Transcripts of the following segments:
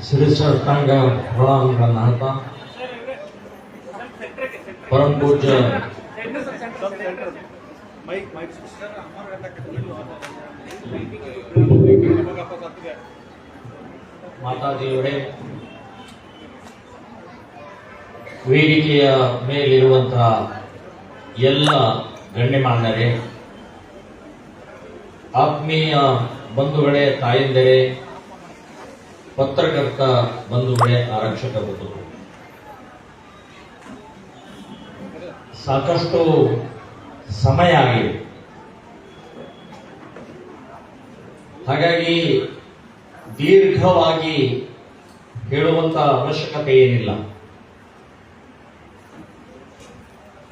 श्री सत्संग प्रणाम परम पूज्य ಮಾತಾಜಿಯವರೇ, ವೇದಿಕೆಯ ಮೇಲಿರುವಂತಹ ಎಲ್ಲ ಗಣ್ಯಮಾನ್ಯರೇ, ಆತ್ಮೀಯ ಬಂಧುಗಳೇ, ತಾಯಂದಿರೇ, ಪತ್ರಕರ್ತ ಬಂಧುಗಳೇ, ಆರಕ್ಷಕ ಬಂಧುಗಳು, ಸಾಕಷ್ಟು ಸಮಯ ಆಗಿದೆ. ಹಾಗಾಗಿ ದೀರ್ಘವಾಗಿ ಹೇಳುವಂತ ಅವಶ್ಯಕತೆ ಏನಿಲ್ಲ.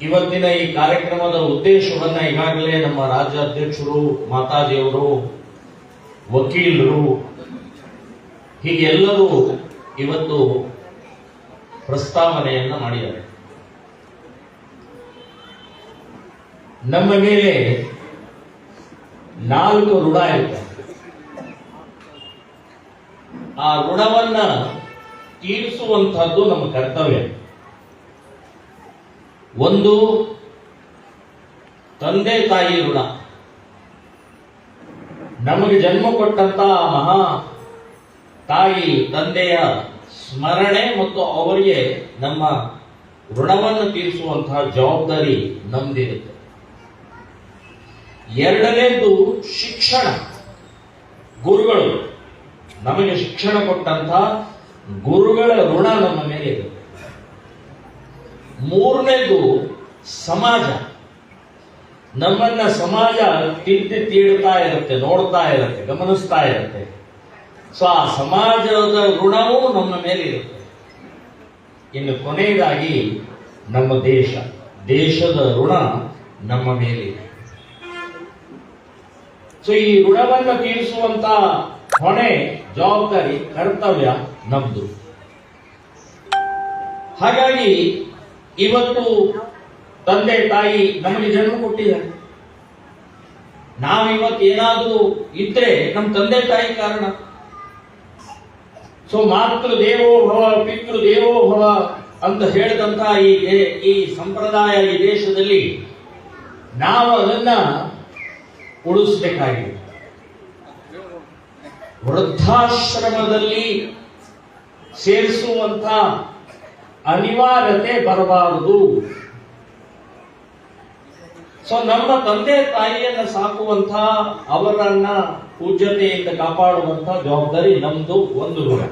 ಇವತ್ತಿನ ಈ ಕಾರ್ಯಕ್ರಮದ ಉದ್ದೇಶವನ್ನ ಈಗಾಗಲೇ ನಮ್ಮ ರಾಜ್ಯಾಧ್ಯಕ್ಷರು, ಮಾತಾಜಿಯವರು, ವಕೀಲರು, ಹೀಗೆ ಎಲ್ಲರೂ ಇವತ್ತು ಪ್ರಸ್ತಾವನೆಯನ್ನ ಮಾಡಿದ್ದಾರೆ. ನಮ್ಮ ಮೇಲೆ 4 ಋಣ ಇರ್ತದೆ. ಆ ಋಣವನ್ನ ತೀರಿಸುವಂತಹದ್ದು ನಮ್ಮ ಕರ್ತವ್ಯ. ಒಂದು, ತಂದೆ ತಾಯಿ ಋಣ. ನಮಗೆ ಜನ್ಮ ಕೊಟ್ಟಂತ ಮಹಾ ತಾಯಿ ತಂದೆಯ ಸ್ಮರಣೆ ಮತ್ತು ಅವರಿಗೆ ನಮ್ಮ ಋಣವನ್ನು ತೀರಿಸುವಂತಹ ಜವಾಬ್ದಾರಿ ನಮ್ದಿರುತ್ತೆ. ಎರಡನೇದು ಶಿಕ್ಷಣ. ಗುರುಗಳು ನಮಗೆ ಶಿಕ್ಷಣ ಕೊಟ್ಟಂತ ಗುರುಗಳ ಋಣ ನಮ್ಮ ಮೇಲೆ ಇದೆ. ಮೂರನೇದು ಸಮಾಜ. ನಮ್ಮನ್ನ ಸಮಾಜ ತಿದ್ದಿ ತೀಡ್ತಾ ಇರುತ್ತೆ, ನೋಡ್ತಾ ಇರುತ್ತೆ, ಗಮನಿಸ್ತಾ ಇರುತ್ತೆ. ಸೊ ಆ ಸಮಾಜದ ಋಣವೂ ನಮ್ಮ ಮೇಲೆ ಇರುತ್ತೆ. ಇನ್ನು ಕೊನೆಯದಾಗಿ ನಮ್ಮ ದೇಶದ ಋಣ ನಮ್ಮ ಮೇಲೆ ಇದೆ. ಸೊ ಈ ಋಣವನ್ನು ತೀರಿಸುವಂತ ಹೊಣೆ, ಜವಾಬ್ದಾರಿ, ಕರ್ತವ್ಯ ನಮ್ದು. ಹಾಗಾಗಿ ಇವತ್ತು ತಂದೆ ತಾಯಿ ನಮಗೆ ಜನ್ಮ ಕೊಟ್ಟಿದ್ದಾರೆ. ನಾವಿವತ್ತು ಏನಾದರೂ ಇದ್ರೆ ನಮ್ಮ ತಂದೆ ತಾಯಿ ಕಾರಣ. ಸೊ ಮಾತೃ ದೇವೋ ಭವ, ಪಿತೃ ದೇವೋ ಭವ ಅಂತ ಹೇಳಿದಂತಹ ಈ ಸಂಪ್ರದಾಯ ಈ ದೇಶದಲ್ಲಿ ನಾವು ಅದನ್ನ ಉಳಿಸಬೇಕಾಗಿದೆ. ವೃದ್ಧಾಶ್ರಮದಲ್ಲಿ ಸೇರಿಸುವಂತ ಅನಿವಾರ್ಯತೆ ಬರಬಾರದು. ಸೊ ನಮ್ಮ ತಂದೆ ತಾಯಿಯನ್ನ ಸಾಕುವಂತ, ಅವರನ್ನ ಪೂಜ್ಯತೆಯಿಂದ ಕಾಪಾಡುವಂತ ಜವಾಬ್ದಾರಿ ನಮ್ದು ಒಂದು ಋಣ.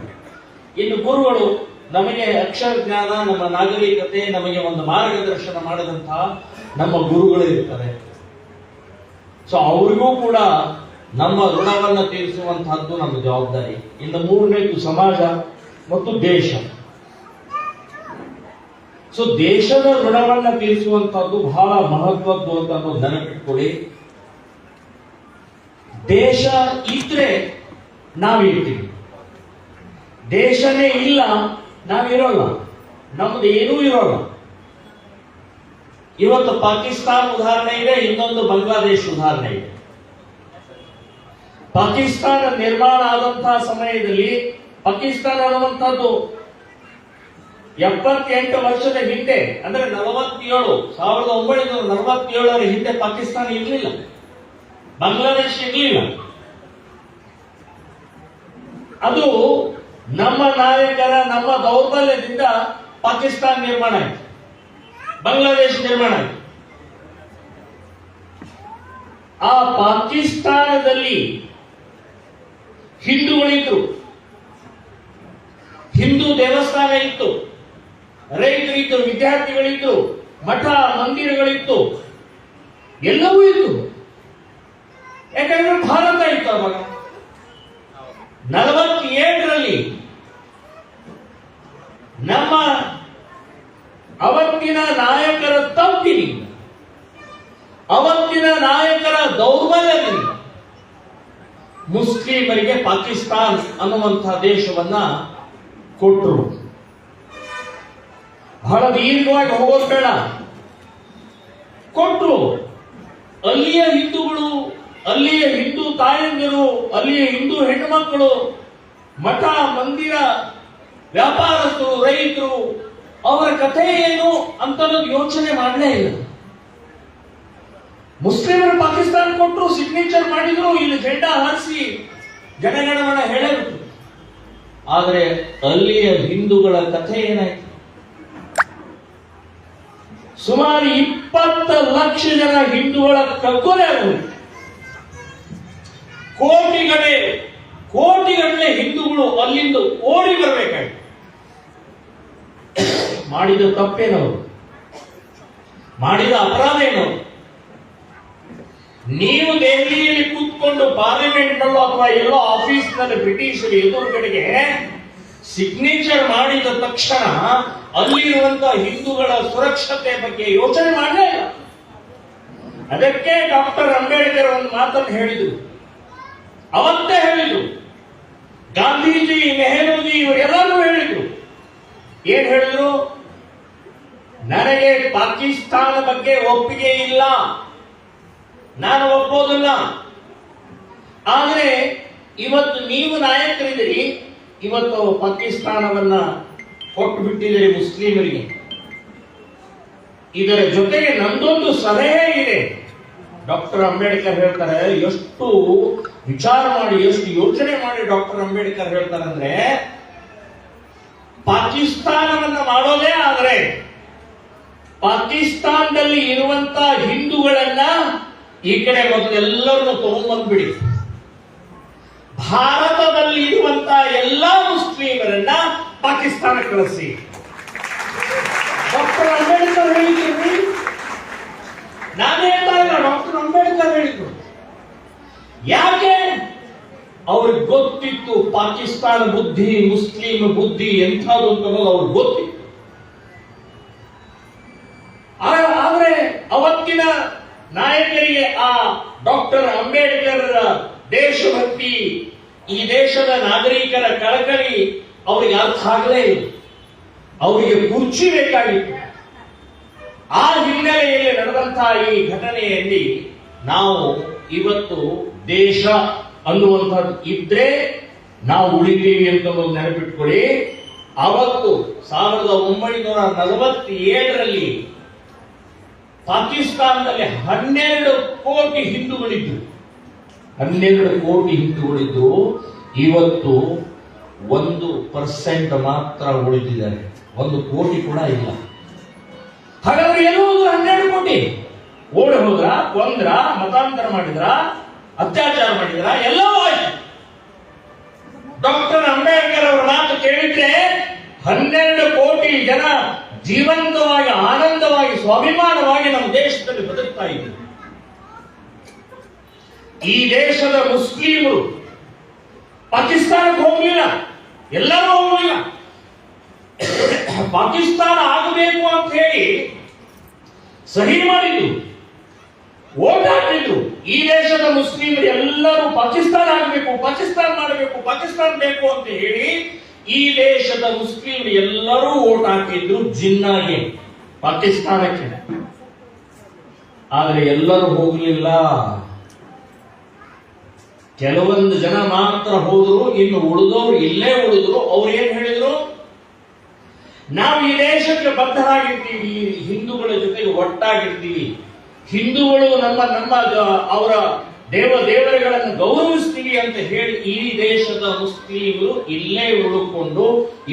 ಇನ್ನು ಗುರುಗಳು ನಮಗೆ ಅಕ್ಷರ ಜ್ಞಾನ, ನಮ್ಮ ನಾಗರಿಕತೆ, ನಮಗೆ ಒಂದು ಮಾರ್ಗದರ್ಶನ ಮಾಡಿದಂತಹ ನಮ್ಮ ಗುರುಗಳು ಇರ್ತಾರೆ. ಸೊ ಅವರಿಗೂ ಕೂಡ ನಮ್ಮ ಋಣವನ್ನು ತೀರಿಸುವಂತಹದ್ದು ನಮ್ಮ ಜವಾಬ್ದಾರಿ. ಇನ್ನು ಮೂರನೇದು ಸಮಾಜ ಮತ್ತು ದೇಶ. ಸೊ ದೇಶದ ಋಣವನ್ನು ತೀರಿಸುವಂತಹದ್ದು ಬಹಳ ಮಹತ್ವದ್ದು ಅಂತ ಅನ್ನೋದು ನೆನಪಿಟ್ಕೊಳ್ಳಿ. ದೇಶ ಇದ್ರೆ ನಾವಿರ್ತೀವಿ, ದೇಶನೇ ಇಲ್ಲ ನಾವಿರೋಲ್ಲ, ನಮ್ದು ಏನೂ ಇರೋಲ್ಲ. ಇವತ್ತು ಪಾಕಿಸ್ತಾನ ಉದಾಹರಣೆ ಇದೆ, ಇನ್ನೊಂದು ಬಾಂಗ್ಲಾದೇಶ ಉದಾಹರಣೆ ಇದೆ. ಪಾಕಿಸ್ತಾನ ನಿರ್ಮಾಣ ಆದಂತಹ ಸಮಯದಲ್ಲಿ, ಪಾಕಿಸ್ತಾನ ಅನ್ನುವಂಥದ್ದು 78 ವರ್ಷದ ಹಿಂದೆ, ಅಂದ್ರೆ 1947 ಹಿಂದೆ ಪಾಕಿಸ್ತಾನ ಇರಲಿಲ್ಲ, ಬಾಂಗ್ಲಾದೇಶ ಇರಲಿಲ್ಲ. ಅದು ನಮ್ಮ ನಾಯಕರ, ನಮ್ಮ ದೌರ್ಬಲ್ಯದಿಂದ ಪಾಕಿಸ್ತಾನ ನಿರ್ಮಾಣ ಆಯಿತು, ಬಾಂಗ್ಲಾದೇಶ ನಿರ್ಮಾಣ ಆಯಿತು. ಆ ಪಾಕಿಸ್ತಾನದಲ್ಲಿ ಹಿಂದೂಗಳಿದ್ರು, ಹಿಂದೂ ದೇವಸ್ಥಾನ ಇತ್ತು, ರೈತರಿದ್ದು, ವಿದ್ಯಾರ್ಥಿಗಳಿದ್ದು, ಮಠ ಮಂದಿರಗಳಿತ್ತು, ಎಲ್ಲವೂ ಇತ್ತು. ಯಾಕಂದ್ರೆ ಭಾರತ ಇತ್ತು ಅವಾಗ. 47ರಲ್ಲಿ ನಮ್ಮ ಅವತ್ತಿನ ನಾಯಕರ ತಪ್ಪಿನಿಂದ, ಅವತ್ತಿನ ನಾಯಕರ ದೌರ್ಬಲ್ಯದಿಂದ ಮುಸ್ಲಿಮರಿಗೆ ಪಾಕಿಸ್ತಾನ ಅನ್ನುವಂತಹ ದೇಶವನ್ನ ಕೊಟ್ಟರು. ಬಹಳ ದೀರ್ಘವಾಗಿ ಹೋಗೋದು ಬೇಡ, ಕೊಟ್ಟರು. ಅಲ್ಲಿಯ ಹಿಂದೂಗಳು, ಅಲ್ಲಿಯ ಹಿಂದೂ ತಾಯಂದಿರು, ಅಲ್ಲಿಯ ಹಿಂದೂ ಹೆಣ್ಣು ಮಕ್ಕಳು ಮಠ ಮಂದಿರ, ವ್ಯಾಪಾರಸ್ಥರು, ರೈತರು, ಅವರ ಕಥೆ ಏನು ಅಂತ ಯೋಚನೆ ಮಾಡಲೇ ಇಲ್ಲ. ಮುಸ್ಲಿಮರು ಪಾಕಿಸ್ತಾನ ಕೊಟ್ಟರು, ಸಿಗ್ನೇಚರ್ ಮಾಡಿದ್ರು, ಇಲ್ಲಿ ಜೆಂಡಾ ಹಾರಿಸಿ ಜನಗಣಮನ ಹೇಳಿದ್ರು. ಆದರೆ ಅಲ್ಲಿಯ ಹಿಂದೂಗಳ ಕಥೆ ಏನಾಯ್ತು? ಸುಮಾರು 20 ಲಕ್ಷ ಜನ ಹಿಂದೂಗಳ ಕಗ್ಗೊಲೆ ಆಗೋದು. ಕೋಟಿಗಟ್ಟಲೆ ಹಿಂದೂಗಳು ಅಲ್ಲಿಂದ ಓಡಿ ಬರಬೇಕಾಯ್ತು. ಮಾಡಿದ ತಪ್ಪೇನವರು? ಮಾಡಿದ ಅಪರಾಧ ಏನವರು? ನೀವು ದೆಹಲಿಯಲ್ಲಿ ಕೂತ್ಕೊಂಡು ಪಾರ್ಲಿಮೆಂಟ್ ನಲ್ಲೋ ಅಥವಾ ಎಲ್ಲೋ ಆಫೀಸ್ ನಲ್ಲಿ ಬ್ರಿಟಿಷರು ಎದುರುಗಡೆಗೆ ಸಿಗ್ನೇಚರ್ ಮಾಡಿದ ತಕ್ಷಣ ಅಲ್ಲಿರುವಂತಹ ಹಿಂದೂಗಳ ಸುರಕ್ಷತೆ ಬಗ್ಗೆ ಯೋಚನೆ ಮಾಡಲೇ ಇಲ್ಲ. ಅದಕ್ಕೆ ಡಾಕ್ಟರ್ ಅಂಬೇಡ್ಕರ್ ಒಂದು ಮಾತನ್ನು ಹೇಳಿದರು. ಅವತ್ತೇ ಹೇಳಿದ್ರು, ಗಾಂಧೀಜಿ, ನೆಹರೂಜಿ ಇವರೆಲ್ಲರೂ ಹೇಳಿದ್ರು. ಏನ್ ಹೇಳಿದ್ರು? ನನಗೆ ಪಾಕಿಸ್ತಾನ ಬಗ್ಗೆ ಒಪ್ಪಿಗೆ ಇಲ್ಲ, ನಾನು ಒಪ್ಪೋದಿಲ್ಲ. ಆದ್ರೆ ಇವತ್ತು ನೀವು ನಾಯಕರಿದ್ದೀರಿ, ಇವತ್ತು ಪಾಕಿಸ್ತಾನವನ್ನ ಕೊಟ್ಟು ಬಿಟ್ಟಿದ್ದೀರಿ ಮುಸ್ಲಿಮರಿಗೆ. ಇದರ ಜೊತೆಗೆ ನಂದೊಂದು ಸಲಹೆ ಇದೆ. ಡಾಕ್ಟರ್ ಅಂಬೇಡ್ಕರ್ ಹೇಳ್ತಾರೆ, ಎಷ್ಟು ವಿಚಾರ ಮಾಡಿ, ಎಷ್ಟು ಯೋಚನೆ ಮಾಡಿ ಡಾಕ್ಟರ್ ಅಂಬೇಡ್ಕರ್ ಹೇಳ್ತಾರೆ ಅಂದ್ರೆ, ಪಾಕಿಸ್ತಾನವನ್ನ ಮಾಡೋದೇ ಆದ್ರೆ ಪಾಕಿಸ್ತಾನದಲ್ಲಿ ಇರುವಂತ ಹಿಂದೂಗಳನ್ನ ಈ ಕಡೆ ಮೊದಲೆಲ್ಲರನ್ನು ತಗೊಂಡ್ಬಂದ್ಬಿಡಿ, ಭಾರತದಲ್ಲಿ ಇರುವಂತಹ ಎಲ್ಲಾ ಮುಸ್ಲಿಮರನ್ನ ಪಾಕಿಸ್ತಾನ ಕಳಿಸಿ. ಡಾಕ್ಟರ್ ಅಂಬೇಡ್ಕರ್ ಹೇಳಿದ್ರು, ನಾನೇ ಹೇಳ್ತಾ ಇಲ್ಲ, ಡಾಕ್ಟರ್ ಅಂಬೇಡ್ಕರ್ ಹೇಳಿದ್ರು. ಯಾಕೆ? ಅವ್ರಿಗೆ ಗೊತ್ತಿತ್ತು ಪಾಕಿಸ್ತಾನ ಬುದ್ಧಿ, ಮುಸ್ಲಿಂ ಬುದ್ಧಿ ಎಂಥದ್ದು ಅಂತ ಅವ್ರಿಗೆ ಗೊತ್ತಿತ್ತು. ಆದ್ರೆ ಅವತ್ತಿನ ನಾಯಕರಿಗೆ ಆ ಡಾಕ್ಟರ್ ಅಂಬೇಡ್ಕರ್ ದೇಶಭಕ್ತಿ, ಈ ದೇಶದ ನಾಗರಿಕರ ಕಳಕಳಿ ಅವರಿಗೆ ಅರ್ಥ ಆಗಲೇ ಇಲ್ಲ. ಅವರಿಗೆ ಕುರ್ಚಿ ಬೇಕಾಗಿತ್ತು. ಆ ಹಿನ್ನೆಲೆಯಲ್ಲಿ ನಡೆದಂತಹ ಈ ಘಟನೆಯಲ್ಲಿ ನಾವು ಇವತ್ತು ದೇಶ ಅನ್ನುವಂಥದ್ದು ಇದ್ರೆ ನಾವು ಉಳಿತೀವಿ ಅಂತ ನೆನಪಿಟ್ಕೊಳ್ಳಿ. ಅವತ್ತು 1947ರಲ್ಲಿ ಪಾಕಿಸ್ತಾನದಲ್ಲಿ 12 ಕೋಟಿ ಹಿಂದೂಗಳಿದ್ರು. 12 ಕೋಟಿ ಹಿಂದೂಗಳಿದ್ದು ಇವತ್ತು 1% ಮಾತ್ರ ಉಳಿದಿದ್ದಾರೆ. 1 ಕೋಟಿ ಕೂಡ ಇಲ್ಲ. ಹಾಗಾದ್ರೆ ಎಲ್ಲೋ 12 ಕೋಟಿ ಓಡಿ ಹೋದ್ರ, ಕೊಂದ್ರ, ಮತಾಂತರ ಮಾಡಿದ್ರ, ಅತ್ಯಾಚಾರ ಮಾಡಿದ್ರ, ಎಲ್ಲವೂ ಆಯ್ತು. ಡಾಕ್ಟರ್ ಅಂಬೇಡ್ಕರ್ ಅವರ ಮಾತು ಕೇಳಿದ್ರೆ 12 ಕೋಟಿ ಜನ ಜೀವಂತವಾಗಿ, ಆನಂದವಾಗಿ, ಸ್ವಾಭಿಮಾನವಾಗಿ ನಮ್ಮ ದೇಶದಲ್ಲಿ ಬದುಕ್ತಾ ಇದ್ರು. ಈ ದೇಶದ ಮುಸ್ಲಿಮರು ಪಾಕಿಸ್ತಾನಕ್ಕೆ ಹೋಗಲಿಲ್ಲ, ಎಲ್ಲರೂ ಹೋಗಲಿಲ್ಲ. ಪಾಕಿಸ್ತಾನ ಆಗಬೇಕು ಅಂತ ಹೇಳಿ ಸಹಿ ಮಾಡಿದ್ರು, ವೋಟ್ ಹಾಕಿದ್ರು. ಈ ದೇಶದ ಮುಸ್ಲಿಮರು ಎಲ್ಲರೂ ಪಾಕಿಸ್ತಾನ ಆಗಬೇಕು, ಪಾಕಿಸ್ತಾನ ಮಾಡಬೇಕು, ಪಾಕಿಸ್ತಾನ ಬೇಕು ಅಂತ ಹೇಳಿ ಈ ದೇಶದ ಮುಸ್ಲಿಮರು ಎಲ್ಲರೂ ವೋಟ್ ಹಾಕಿದ್ರು ಜಿನ್ನಾಗೆ ಪಾಕಿಸ್ತಾನಕ್ಕೆ. ಆದರೆ ಎಲ್ಲರೂ ಹೋಗಲಿಲ್ಲ. ಕೆಲವೊಂದು ಜನ ಮಾತ್ರ ಹೋದ್ರು, ಇನ್ನು ಉಳಿದವರು ಇಲ್ಲೇ ಉಳಿದ್ರು. ಅವ್ರು ಏನ್ ಹೇಳಿದ್ರು? ನಾವು ಈ ದೇಶಕ್ಕೆ ಬದ್ಧರಾಗಿರ್ತೀವಿ, ಹಿಂದೂಗಳ ಜೊತೆಗೆ ಒಟ್ಟಾಗಿರ್ತೀವಿ, ಹಿಂದೂಗಳು ನಮ್ಮ ಅವರ ದೇವರುಗಳನ್ನು ಗೌರವಿಸ್ತೀವಿ ಅಂತ ಹೇಳಿ ಈ ದೇಶದ ಮುಸ್ಲಿಮರು ಇಲ್ಲೇ ಉಳಿದುಕೊಂಡು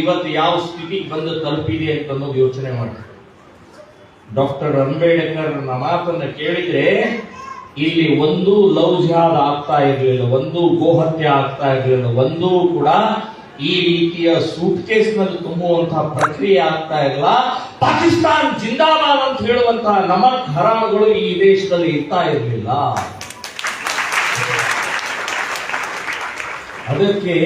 ಇವತ್ತು ಯಾವ ಸ್ಥಿತಿಗೆ ಬಂದು ತಲುಪಿದೆ ಅಂತ ಅನ್ನೋದು ಯೋಚನೆ ಮಾಡಿ. ಡಾಕ್ಟರ್ ಅಂಬೇಡ್ಕರ್ ಮಾತನ್ನ ಕೇಳಿದ್ರೆ ಇಲ್ಲಿ ಒಂದು ಲವ್ ಜಿಹಾದ್ ಆಗ್ತಾ ಇರಲಿಲ್ಲ, ಒಂದು ಗೋಹತ್ಯೆ ಆಗ್ತಾ ಇರಲಿಲ್ಲ, ಒಂದು ಕೂಡ ಈ ರೀತಿಯ ಸೂಟ್ ಕೇಸ್ ನಲ್ಲಿ ತುಂಬುವಂತಹ ಪ್ರಕ್ರಿಯೆ ಆಗ್ತಾ ಇಲ್ಲ. ಪಾಕಿಸ್ತಾನ್ ಜಿಂದಾಬಾದ್ ಅಂತ ಹೇಳುವಂತಹ ನಮಕ್ ಹರಾಮಗಳು ಈ ದೇಶದಲ್ಲಿ ಇರ್ತಾ ಇರಲಿಲ್ಲ. ಅದಕ್ಕೆ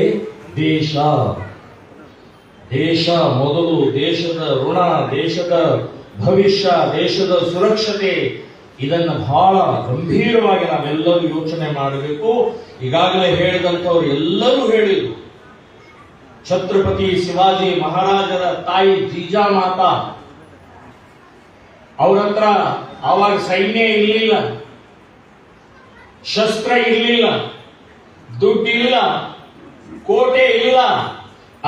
ದೇಶ ಮೊದಲು, ದೇಶದ ಋಣ, ದೇಶದ ಭವಿಷ್ಯ, ದೇಶದ ಸುರಕ್ಷತೆ, ಇದನ್ನು ಬಹಳ ಗಂಭೀರವಾಗಿ ನಾವೆಲ್ಲರೂ ಯೋಚನೆ ಮಾಡಬೇಕು. ಈಗಾಗಲೇ ಹೇಳಿದಂಥವ್ರು ಎಲ್ಲರೂ ಹೇಳಿದ್ರು. ಛತ್ರಪತಿ ಶಿವಾಜಿ ಮಹಾರಾಜರ ತಾಯಿ ಜೀಜಾಮಾತಾ, ಅವ್ರ ಹತ್ರ ಆವಾಗ ಸೈನ್ಯ ಇರಲಿಲ್ಲ, ಶಸ್ತ್ರ ಇರಲಿಲ್ಲ, ದುಡ್ಡಿಲ್ಲ, ಕೋಟೆ ಇಲ್ಲ,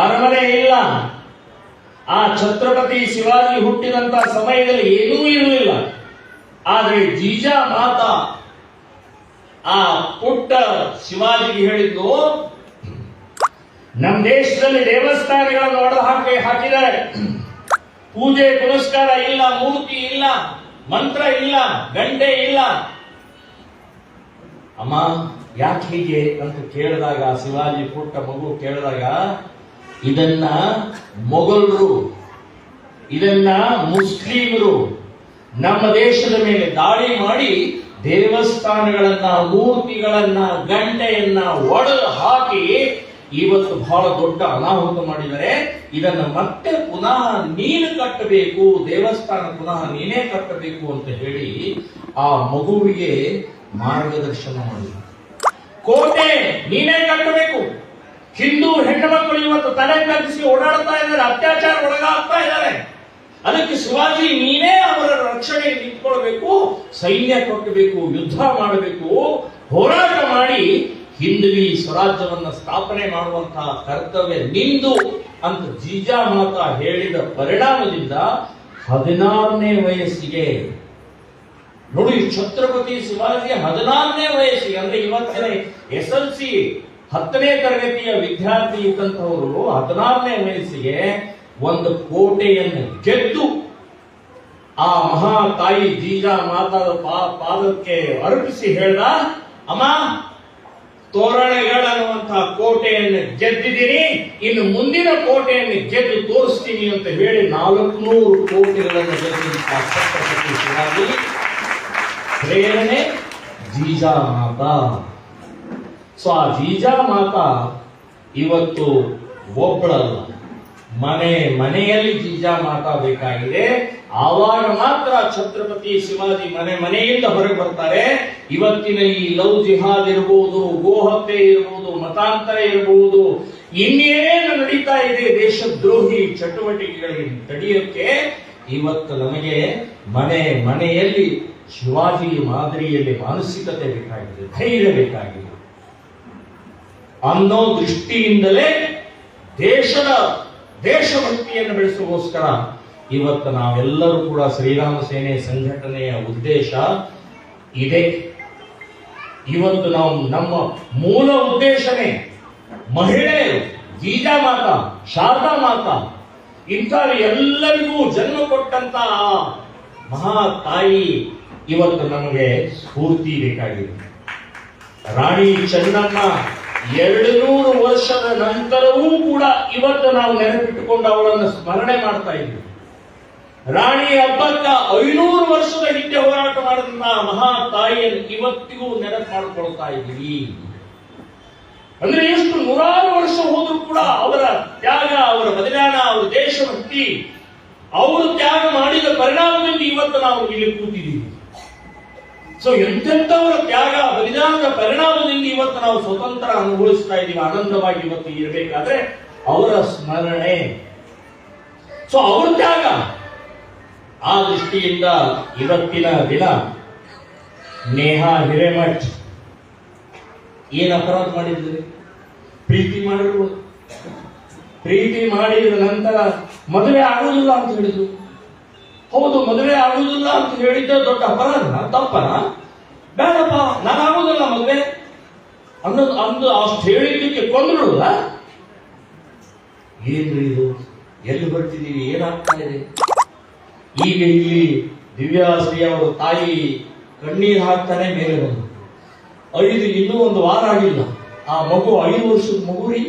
ಅರಮನೆ ಇಲ್ಲ. ಆ ಛತ್ರಪತಿ ಶಿವಾಜಿ ಹುಟ್ಟಿದಂತ ಸಮಯದಲ್ಲಿ ಏನೂ ಇರಲಿಲ್ಲ. ಆದ್ರೆ ಜೀಜಾ ಮಾತಾ ಆ ಪುಟ್ಟ ಶಿವಾಜಿಗೆ ಹೇಳಿದ್ದು, ನಮ್ಮ ದೇಶದಲ್ಲಿ ದೇವಸ್ಥಾನಗಳನ್ನು ಹಾಕಿದ್ದಾರೆ, ಪೂಜೆ ಪುನಸ್ಕಾರ ಇಲ್ಲ, ಮೂರ್ತಿ ಇಲ್ಲ, ಮಂತ್ರ ಇಲ್ಲ, ಗಂಟೆ ಇಲ್ಲ. ಅಮ್ಮ ಯಾಕೆ ಹೀಗೆ ಅಂತ ಕೇಳಿದಾಗ, ಶಿವಾಜಿ ಪುಟ್ಟ ಮಗು ಕೇಳಿದಾಗ, ಇದನ್ನ ಮೊಘಲರು, ಇದನ್ನ ಮುಸ್ಲಿಮರು ನಮ್ಮ ದೇಶದ ಮೇಲೆ ದಾಳಿ ಮಾಡಿ ದೇವಸ್ಥಾನಗಳನ್ನ, ಮೂರ್ತಿಗಳನ್ನ, ಗಂಟೆಯನ್ನ ಒಡೆದು ಹಾಕಿ ಇವತ್ತು ಬಹಳ ದೊಡ್ಡ ಅನಾಹುತ ಮಾಡಿದರೆ. ಇದನ್ನ ಮತ್ತೆ ಪುನಃ ನೀನು ಕಟ್ಟಬೇಕು, ದೇವಸ್ಥಾನ ಪುನಃ ನೀನೇ ಕಟ್ಟಬೇಕು ಅಂತ ಹೇಳಿ ಆ ಮಗುವಿಗೆ ಮಾರ್ಗದರ್ಶನ ಮಾಡಿದ. ಕೋಟೆ ನೀನೇ ಕಟ್ಟಬೇಕು. ಹಿಂದೂ ಹೆಣ್ಣು ಮಕ್ಕಳು ಇವತ್ತು ತಲೆ ತಗ್ಗಿಸಿ ಓಡಾಡ್ತಾ ಇದ್ದಾರೆ, ಅತ್ಯಾಚಾರ ಒಳಗಾಗ್ತಾ ಇದ್ದಾರೆ. ಅದಕ್ಕೆ ಶಿವಾಜಿ ನೀನೇ ಅವರ ರಕ್ಷಣೆಗೆ ನಿಂತ್ಕೊಳ್ಬೇಕು, ಸೈನ್ಯ ಕೊಟ್ಟಬೇಕು, ಯುದ್ಧ ಮಾಡಬೇಕು, ಹೋರಾಟ ಮಾಡಿ ಹಿಂದವಿ ಸ್ವರಾಜ್ಯವನ್ನ ಸ್ಥಾಪನೆ ಮಾಡುವಂತಹ ಕರ್ತವ್ಯ ನಿಂದು ಅಂತ ಜೀಜಾ ಮಾತಾ ಹೇಳಿದ ಪರಿಣಾಮದಿಂದ 16ನೇ ವಯಸ್ಸಿಗೆ ನೋಡಿ, ಛತ್ರಪತಿ ಶಿವಾಜಿ 16ನೇ ವಯಸ್ಸಿಗೆ, ಅಂದ್ರೆ ಇವತ್ತಿನ SLC 10ನೇ ತರಗತಿಯ ವಿದ್ಯಾರ್ಥಿ ಇದ್ದಂಥವರು 16ನೇ ವಯಸ್ಸಿಗೆ ಒಂದು ಕೋಟೆಯನ್ನು ಗೆದ್ದು ಆ ಮಹಾ ತಾಯಿ ಜೀಜಾ ಮಾತಾದ ಪಾದಕ್ಕೆ ಅರ್ಪಿಸಿ ಹೇಳ್ದ, ಅಮ್ಮ ತೋರಣಗಳನ್ನುವಂತಹ ಕೋಟೆಯನ್ನು ಗೆದ್ದಿದ್ದೀನಿ, ಇನ್ನು ಮುಂದಿನ ಕೋಟೆಯನ್ನು ಗೆದ್ದು ತೋರಿಸ್ತೀನಿ ಅಂತ ಹೇಳಿ 400 ಕೋಟೆಗಳನ್ನು ಗೆದ್ದಂತಹ ಛತ್ರಪತಿ ಶಿವಾಜಿ ಪ್ರೇರಣೆ ಜೀಜಾ ಮಾತಾ. ಸೊ ಆ ಜೀಜಾ ಮಾತಾ ಇವತ್ತು ಒಬ್ಬಳಲ್ಲ, ಮನೆಯಲ್ಲಿ ಜೀಜಾ ಮಾತಾ ಬೇಕಾಗಿದೆ. ಆವಾಗ ಮಾತ್ರ ಛತ್ರಪತಿ ಶಿವಾಜಿ ಮನೆಯಿಂದ ಹೊರಗೆ ಬರ್ತಾರೆ. ಇವತ್ತಿನ ಈ ಲವ್ ಜಿಹಾದ್ ಇರಬಹುದು, ಗೋಹತ್ಯೆ ಇರಬಹುದು, ಮತಾಂತರ ಇರಬಹುದು, ಇನ್ನೇನೇನು ನಡೀತಾ ಇದೆ ದೇಶದ್ರೋಹಿ ಚಟುವಟಿಕೆಗಳಿಗೆ ತಡೆಯೋಕೆ ಇವತ್ತು ನಮಗೆ ಮನೆಯಲ್ಲಿ ಶಿವಾಜಿ ಮಾದರಿಯಲ್ಲಿ ಮಾನಸಿಕತೆ ಬೇಕಾಗಿದೆ, ಧೈರ್ಯ ಬೇಕಾಗಿದೆ ಅನ್ನೋ ದೃಷ್ಟಿಯಿಂದಲೇ ದೇಶಭಕ್ತಿಯನ್ನು ಬೆಳೆಸುವಗೋಸ್ಕರ ಇವತ್ತು ನಾವೆಲ್ಲರೂ ಕೂಡ ಶ್ರೀರಾಮ ಸೇನೆ ಸಂಘಟನೆಯ ಉದ್ದೇಶ ಇದೆ. ಇವತ್ತು ನಾವು ನಮ್ಮ ಮೂಲ ಉದ್ದೇಶನೇ ಮಹಿಳೆಯರು, ಜೀಜಾ ಮಾತಾ, ಶಾರದಾ ಮಾತಾ, ಇಂಥ ಎಲ್ಲರಿಗೂ ಜನ್ಮ ಕೊಟ್ಟಂತ ಮಹಾ ತಾಯಿ ಇವತ್ತು ನಮಗೆ ಸ್ಫೂರ್ತಿ ಬೇಕಾಗಿದೆ. ರಾಣಿ ಚೆನ್ನಮ್ಮ 200 ವರ್ಷದ ನಂತರವೂ ಕೂಡ ಇವತ್ತು ನಾವು ನೆನಪಿಟ್ಟುಕೊಂಡು ಅವಳನ್ನು ಸ್ಮರಣೆ ಮಾಡ್ತಾ ಇದ್ದೀವಿ. ರಾಣಿ ಹಬ್ಬಕ್ಕ 500 ವರ್ಷದ ಹಿಂದೆ ಹೋರಾಟ ಮಾಡಿದಂತಹ ಮಹಾ ತಾಯಿಯನ್ನು ಇವತ್ತಿಗೂ ನೆನಪು ಮಾಡಿಕೊಳ್ತಾ ಇದ್ದೀವಿ. ಅಂದ್ರೆ ಎಷ್ಟು 100 ವರ್ಷ ಹೋದ್ರೂ ಕೂಡ ಅವರ ತ್ಯಾಗ, ಅವರ ಬಲಿದಾನ, ಅವರ ದೇಶಭಕ್ತಿ, ಅವರು ತ್ಯಾಗ ಮಾಡಿದ ಪರಿಣಾಮದಿಂದ ಇವತ್ತು ನಾವು ಇಲ್ಲಿ ಕೂತಿದ್ದೀವಿ. ಸೊ ಎಂತೆಂಥವರ ತ್ಯಾಗ ಬಲಿದಾನದ ಪರಿಣಾಮದಿಂದ ಇವತ್ತು ನಾವು ಸ್ವತಂತ್ರ ಅನುಭವಿಸ್ತಾ ಇದ್ದೀವಿ, ಆನಂದವಾಗಿ ಇವತ್ತು ಇರಬೇಕಾದ್ರೆ ಅವರ ಸ್ಮರಣೆ. ಸೊ ಅವರ ತ್ಯಾಗ, ಆ ದೃಷ್ಟಿಯಿಂದ ಇವತ್ತಿನ ದಿನ ನೇಹಾ ಹಿರೇಮಠ್ ಏನ್ ಅಪರಾಧ ಮಾಡಿದ್ರಿ? ಪ್ರೀತಿ ಮಾಡಿರ್ಬೋದು. ಪ್ರೀತಿ ಮಾಡಿದ ನಂತರ ಮದುವೆ ಆಗುವುದಿಲ್ಲ ಅಂತ ಹೇಳಿದ್ರು. ಹೌದು, ಮದುವೆ ಆಗುವುದಿಲ್ಲ ಅಂತ ಹೇಳಿದ್ದ ದೊಡ್ಡ ಅಪರಾಧ, ತಪ್ಪನ? ಬೇಡಪ್ಪ, ನಾನು ಆಗುವುದಿಲ್ಲ ಮದುವೆ ಅಂದು ಅಷ್ಟು ಹೇಳಿದ್ದಕ್ಕೆ ಕೊಂದ್ಬಿಡುವುದ? ಏನ್ರಿ ಇದು? ಎಲ್ಲಿ ಬರ್ತಿದ್ದೀವಿ? ಏನಾಗ್ತಾ ಇದೆ? ಈಗ ಇಲ್ಲಿ ದಿವ್ಯಾಶ್ರೀ ಅವರ ತಾಯಿ ಕಣ್ಣೀರು ಹಾಕ್ತಾನೆ ಮೇಲೆ ಬಂದು ಇನ್ನೂ 1 ವಾರ ಆಗಿಲ್ಲ. ಆ ಮಗು 5 ವರ್ಷದ ಮಗು ರೀ,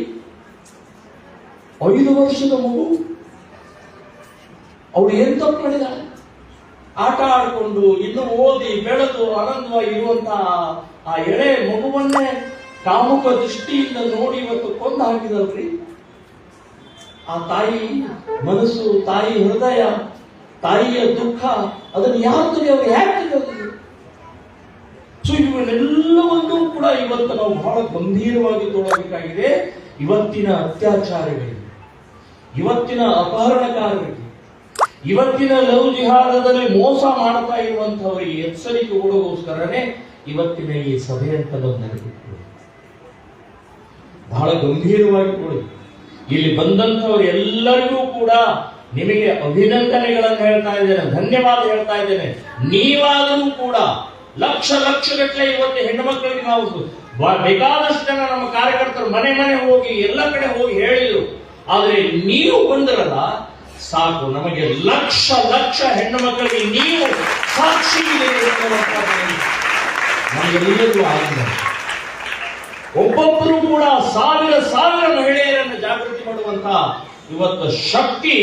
5 ವರ್ಷದ ಮಗು. ಅವಳು ಏನ್ ತಪ್ಪು ಮಾಡಿದಾಳೆ? ಆಟ ಆಡ್ಕೊಂಡು ಇನ್ನು ಓದಿ ಬೆಳೆದು ಆನಂದವಾಗಿ ಇರುವಂತಹ ಆ ಎಳೆ ಮಗುವನ್ನೇ ಕಾಮುಕ ದೃಷ್ಟಿಯಿಂದ ನೋಡಿ ಇವತ್ತು ಕೊಂದು ಹಾಕಿದಲ್ರಿ. ಆ ತಾಯಿ ಮನಸ್ಸು, ತಾಯಿ ಹೃದಯ, ತಾಯಿಯ ದುಃಖ, ಅದನ್ನು ಯಾಕೆ ಅವರು ಯಾಕೆ? ಸೊ ಇವನ್ನೆಲ್ಲವನ್ನೂ ಕೂಡ ಇವತ್ತು ನಾವು ಬಹಳ ಗಂಭೀರವಾಗಿ ತಗೊಳ್ಳಬೇಕಾಗಿದೆ. ಇವತ್ತಿನ ಅತ್ಯಾಚಾರಿಗಳಿಗೆ, ಇವತ್ತಿನ ಅಪಹರಣಕಾರರಿಗೆ, ಇವತ್ತಿನ ಲವ್ ಜಿಹಾದದಲ್ಲಿ ಮೋಸ ಮಾಡ್ತಾ ಇರುವಂತಹವರಿಗೆ ಎಚ್ಚರಿಕೆ ಕೊಡೋಗೋಸ್ಕರನೇ ಇವತ್ತಿನ ಈ ಸಭೆ ಅಂತ ನಾವು ನೆನಪಿಟ್ಟು ಬಹಳ ಗಂಭೀರವಾಗಿ ನೋಡಿ. ಇಲ್ಲಿ ಬಂದಂಥವ್ರು ಎಲ್ಲರಿಗೂ ಕೂಡ ನಿಮಗೆ ಅಭಿನಂದನೆಗಳನ್ನು ಹೇಳ್ತಾ ಇದ್ದೇನೆ, ಧನ್ಯವಾದ ಹೇಳ್ತಾ ಇದ್ದೇನೆ. ನೀವಾದರೂ ಕೂಡ ಲಕ್ಷಗಟ್ಟಲೆ ಇವತ್ತು ಹೆಣ್ಣು ಮಕ್ಕಳಿಗೆ ನಾವು ಬೇಕಾದಷ್ಟು ಜನ ನಮ್ಮ ಕಾರ್ಯಕರ್ತರು ಮನೆ ಹೋಗಿ ಎಲ್ಲ ಕಡೆ ಹೋಗಿ ಹೇಳಿದ್ರು. ಆದ್ರೆ ನೀವು ಬಂದಿರಲ್ಲ ಸಾಕು, ನಮಗೆ ಲಕ್ಷ ಹೆಣ್ಣು ಮಕ್ಕಳಿಗೆ ನೀವು ಸಾಕ್ಷಿ ನಮಗೆಲ್ಲರಿಗೂ ಆಗಿದೆ. ಒಬ್ಬೊಬ್ಬರು ಕೂಡ ಸಾವಿರ ಮಹಿಳೆಯರನ್ನು ಜಾಗೃತಿ ಮಾಡುವಂತಹ ಇವತ್ತು ಶಕ್ತಿ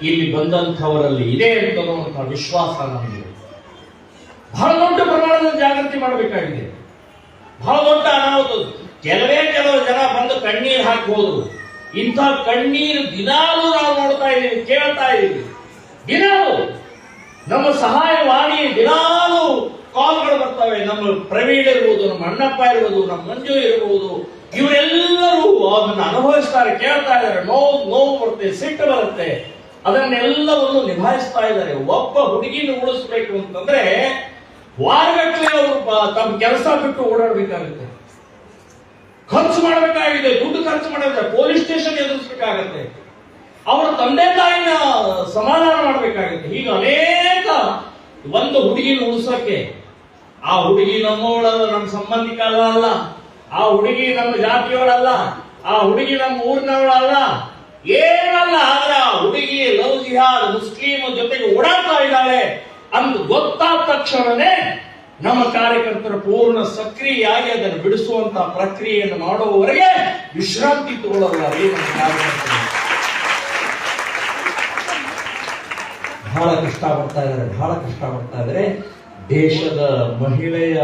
ಇಲ್ಲಿ ಬಂದಂಥವರಲ್ಲಿ ಇದೆ ಅಂತನ್ನುವಂತಹ ವಿಶ್ವಾಸ ನಮಗೆ. ಬಹಳ ದೊಡ್ಡ ಪ್ರಮಾಣದಲ್ಲಿ ಜಾಗೃತಿ ಮಾಡಬೇಕಾಗಿದೆ. ಬಹಳ ದೊಡ್ಡ ಅನಾಹುತ. ಕೆಲವು ಜನ ಬಂದು ಕಣ್ಣೀರು ಹಾಕಿ ಹೋದ್ರು. ಇಂಥ ಕಣ್ಣೀರು ದಿನಾಲೂ ನಾವು ನೋಡ್ತಾ ಇದ್ದೀವಿ, ಕೇಳ್ತಾ ಇದ್ದೀವಿ. ದಿನಾಲೂ ನಮ್ಮ ಸಹಾಯವಾಣಿ ದಿನಾಲೂ ಕಾಲ್ಗಳು ಬರ್ತವೆ. ನಮ್ಮ ಪ್ರವೀಣ್ ಇರ್ಬೋದು, ನಮ್ಮ ಅಣ್ಣಪ್ಪ ಇರ್ಬೋದು, ನಮ್ಮ ಮಂಜು ಇರ್ಬೋದು, ಇವರೆಲ್ಲರೂ ಅದನ್ನು ಅನುಭವಿಸ್ತಾರೆ, ಕೇಳ್ತಾ ಇದ್ದಾರೆ. ನೋವು ಬರುತ್ತೆ, ಸಿಟ್ಟು ಬರುತ್ತೆ, ಅದನ್ನೆಲ್ಲವನ್ನು ನಿಭಾಯಿಸ್ತಾ ಇದ್ದಾರೆ. ಒಬ್ಬ ಹುಡುಗಿನ ಉಳಿಸ್ಬೇಕು ಅಂತಂದ್ರೆ ವಾರಗಟ್ಟಲೆ ಅವರು ತಮ್ಮ ಕೆಲಸ ಬಿಟ್ಟು ಓಡಾಡಬೇಕಾಗುತ್ತೆ, ಖರ್ಚು ಮಾಡಬೇಕಾಗಿದೆ, ದುಡ್ಡು ಖರ್ಚು ಮಾಡಬೇಕು, ಪೊಲೀಸ್ ಸ್ಟೇಷನ್ ಎದುರಿಸಬೇಕಾಗತ್ತೆ, ಅವರ ತಂದೆ ತಾಯಿನ ಸಮಾಧಾನ ಮಾಡಬೇಕಾಗುತ್ತೆ. ಹೀಗೆ ಅನೇಕ ಒಂದು ಹುಡುಗಿನ ಉಳಿಸೋಕೆ, ಆ ಹುಡುಗಿ ನಮ್ಮವಳಲ್ಲ, ನಮ್ಮ ಸಂಬಂಧಿಕ ಅಲ್ಲ, ಆ ಹುಡುಗಿ ನಮ್ಮ ಜಾತಿಯವಳಲ್ಲ, ಆ ಹುಡುಗಿ ನಮ್ಮ ಊರಿನವಳಲ್ಲ, ಏನಲ್ಲ. ಆದ್ರೆ ಆ ಹುಡುಗಿ ಲವ್ ಜಿಹಾದ್ ಮುಸ್ಲಿಂ ಜೊತೆಗೆ ಓಡಾಡ್ತಾ ಇದ್ದಾಳೆ ಅಂತ ಗೊತ್ತಾದ ತಕ್ಷಣನೇ ನಮ್ಮ ಕಾರ್ಯಕರ್ತರು ಪೂರ್ಣ ಸಕ್ರಿಯಾಗಿ ಅದನ್ನು ಬಿಡಿಸುವಂತ ಪ್ರಕ್ರಿಯೆಯನ್ನು ಮಾಡುವವರೆಗೆ ವಿಶ್ರಾಂತಿ ತಗೊಳ್ಳಲ್ಲ. ಬಹಳ ಕಷ್ಟಪಡ್ತಾ ಇದ್ದಾರೆ. ದೇಶದ ಮಹಿಳೆಯ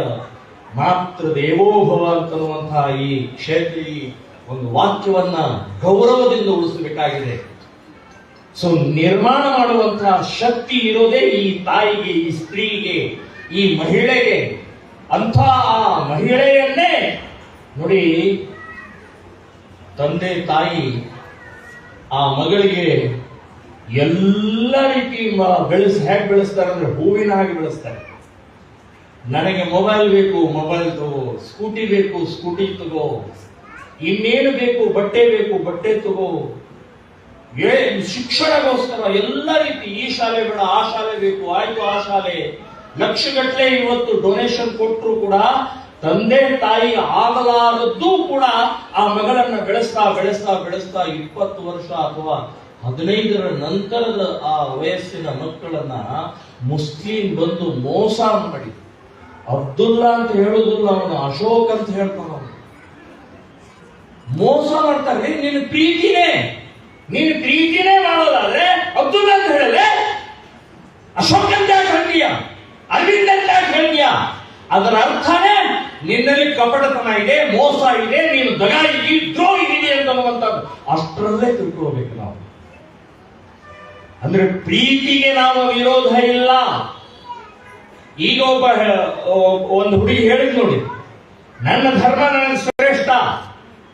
ಮಾತೃ ದೇವೋಭವ ಅಂತನ್ನುವಂತಹ ಈ ಕ್ಷೇತ್ರ ಈ ಒಂದು ವಾಕ್ಯವನ್ನ ಗೌರವದಿಂದ ಉಳಿಸಬೇಕಾಗಿದೆ. ಸೊ ನಿರ್ಮಾಣ ಮಾಡುವಂತಹ ಶಕ್ತಿ ಇರೋದೇ ಈ ತಾಯಿಗೆ, ಈ ಸ್ತ್ರೀಗೆ, ಈ ಮಹಿಳೆಗೆ. ಅಂಥ ಆ ಮಹಿಳೆಯನ್ನೇ ನೋಡಿ, ತಂದೆ ತಾಯಿ ಆ ಮಗಳಿಗೆ ಎಲ್ಲ ರೀತಿ ಹೇಗೆ ಬೆಳೆಸ್ತಾರೆ ಅಂದ್ರೆ ಹೂವಿನ ಹಾಗೆ ಬೆಳೆಸ್ತಾರೆ. ನನಗೆ ಮೊಬೈಲ್ ಬೇಕು, ಮೊಬೈಲ್ ತಗೋ, ಸ್ಕೂಟಿ ಬೇಕು, ಸ್ಕೂಟಿ ತಗೋ, ಇನ್ನೇನು ಬೇಕು, ಬಟ್ಟೆ ಬೇಕು, ಬಟ್ಟೆ ತಗೋ, ಶಿಕ್ಷಣಗೋಸ್ಕರ ಎಲ್ಲ ರೀತಿ, ಈ ಶಾಲೆ ಬೇಡ, ಆ ಶಾಲೆ ಬೇಕು, ಆಯ್ತು ಆ ಶಾಲೆ, ಲಕ್ಷಗಟ್ಟಲೆ ಇವತ್ತು ಡೊನೇಷನ್ ಕೊಟ್ಟರು ಕೂಡ ತಂದೆ ತಾಯಿ ಆಗಲಾರದ್ದು ಕೂಡ ಆ ಮಗಳನ್ನ ಬೆಳೆಸ್ತಾ 20 ವರ್ಷ ಅಥವಾ 15ರ ನಂತರದ ಆ ವಯಸ್ಸಿನ ಮಕ್ಕಳನ್ನ ಮುಸ್ಲಿಂ ಬಂದು ಮೋಸ ಮಾಡಿ, ಅಬ್ದುಲ್ಲಾ ಅಂತ ಹೇಳುದಿಲ್ಲ, ಅವನು ಅಶೋಕ್ ಅಂತ ಹೇಳ್ತಾನ, ಮೋಸ ಮಾಡ್ತಾರೆ. ನೀನು ಪ್ರೀತಿನೇ ಮಾಡೋದಾದ್ರೆ ಅಬ್ದುಲ್ಲಾ ಅಂತ ಹೇಳಲೆ, ಅಶೋಕ್ ಅಂತ ಹೇಳ್ತೀಯ, ಅರವಿಂದ್ ಅಂತ ಹೇಳ್ತೀಯ, ಅದರ ಅರ್ಥನೇ ನಿನ್ನಲ್ಲಿ ಕಪಟತನ ಇದೆ, ಮೋಸ ಇದೆ, ನೀನು ದಗ ಇದ್ದೀ, ದ್ರೋಹ ಇದೆ ಅಂತನ್ನುವಂಥದ್ದು. ಅಷ್ಟರಲ್ಲೇ ತಿಳ್ಕೊಳ್ಬೇಕು ನಾವು. ಅಂದ್ರೆ ಪ್ರೀತಿಗೆ ನಾವು ವಿರೋಧ ಇಲ್ಲ. ಈಗ ಒಂದು ಹುಡುಗಿ ಹೇಳಿದ್ ನೋಡಿ, ನನ್ನ ಧರ್ಮ ನನಗೆ ಶ್ರೇಷ್ಠ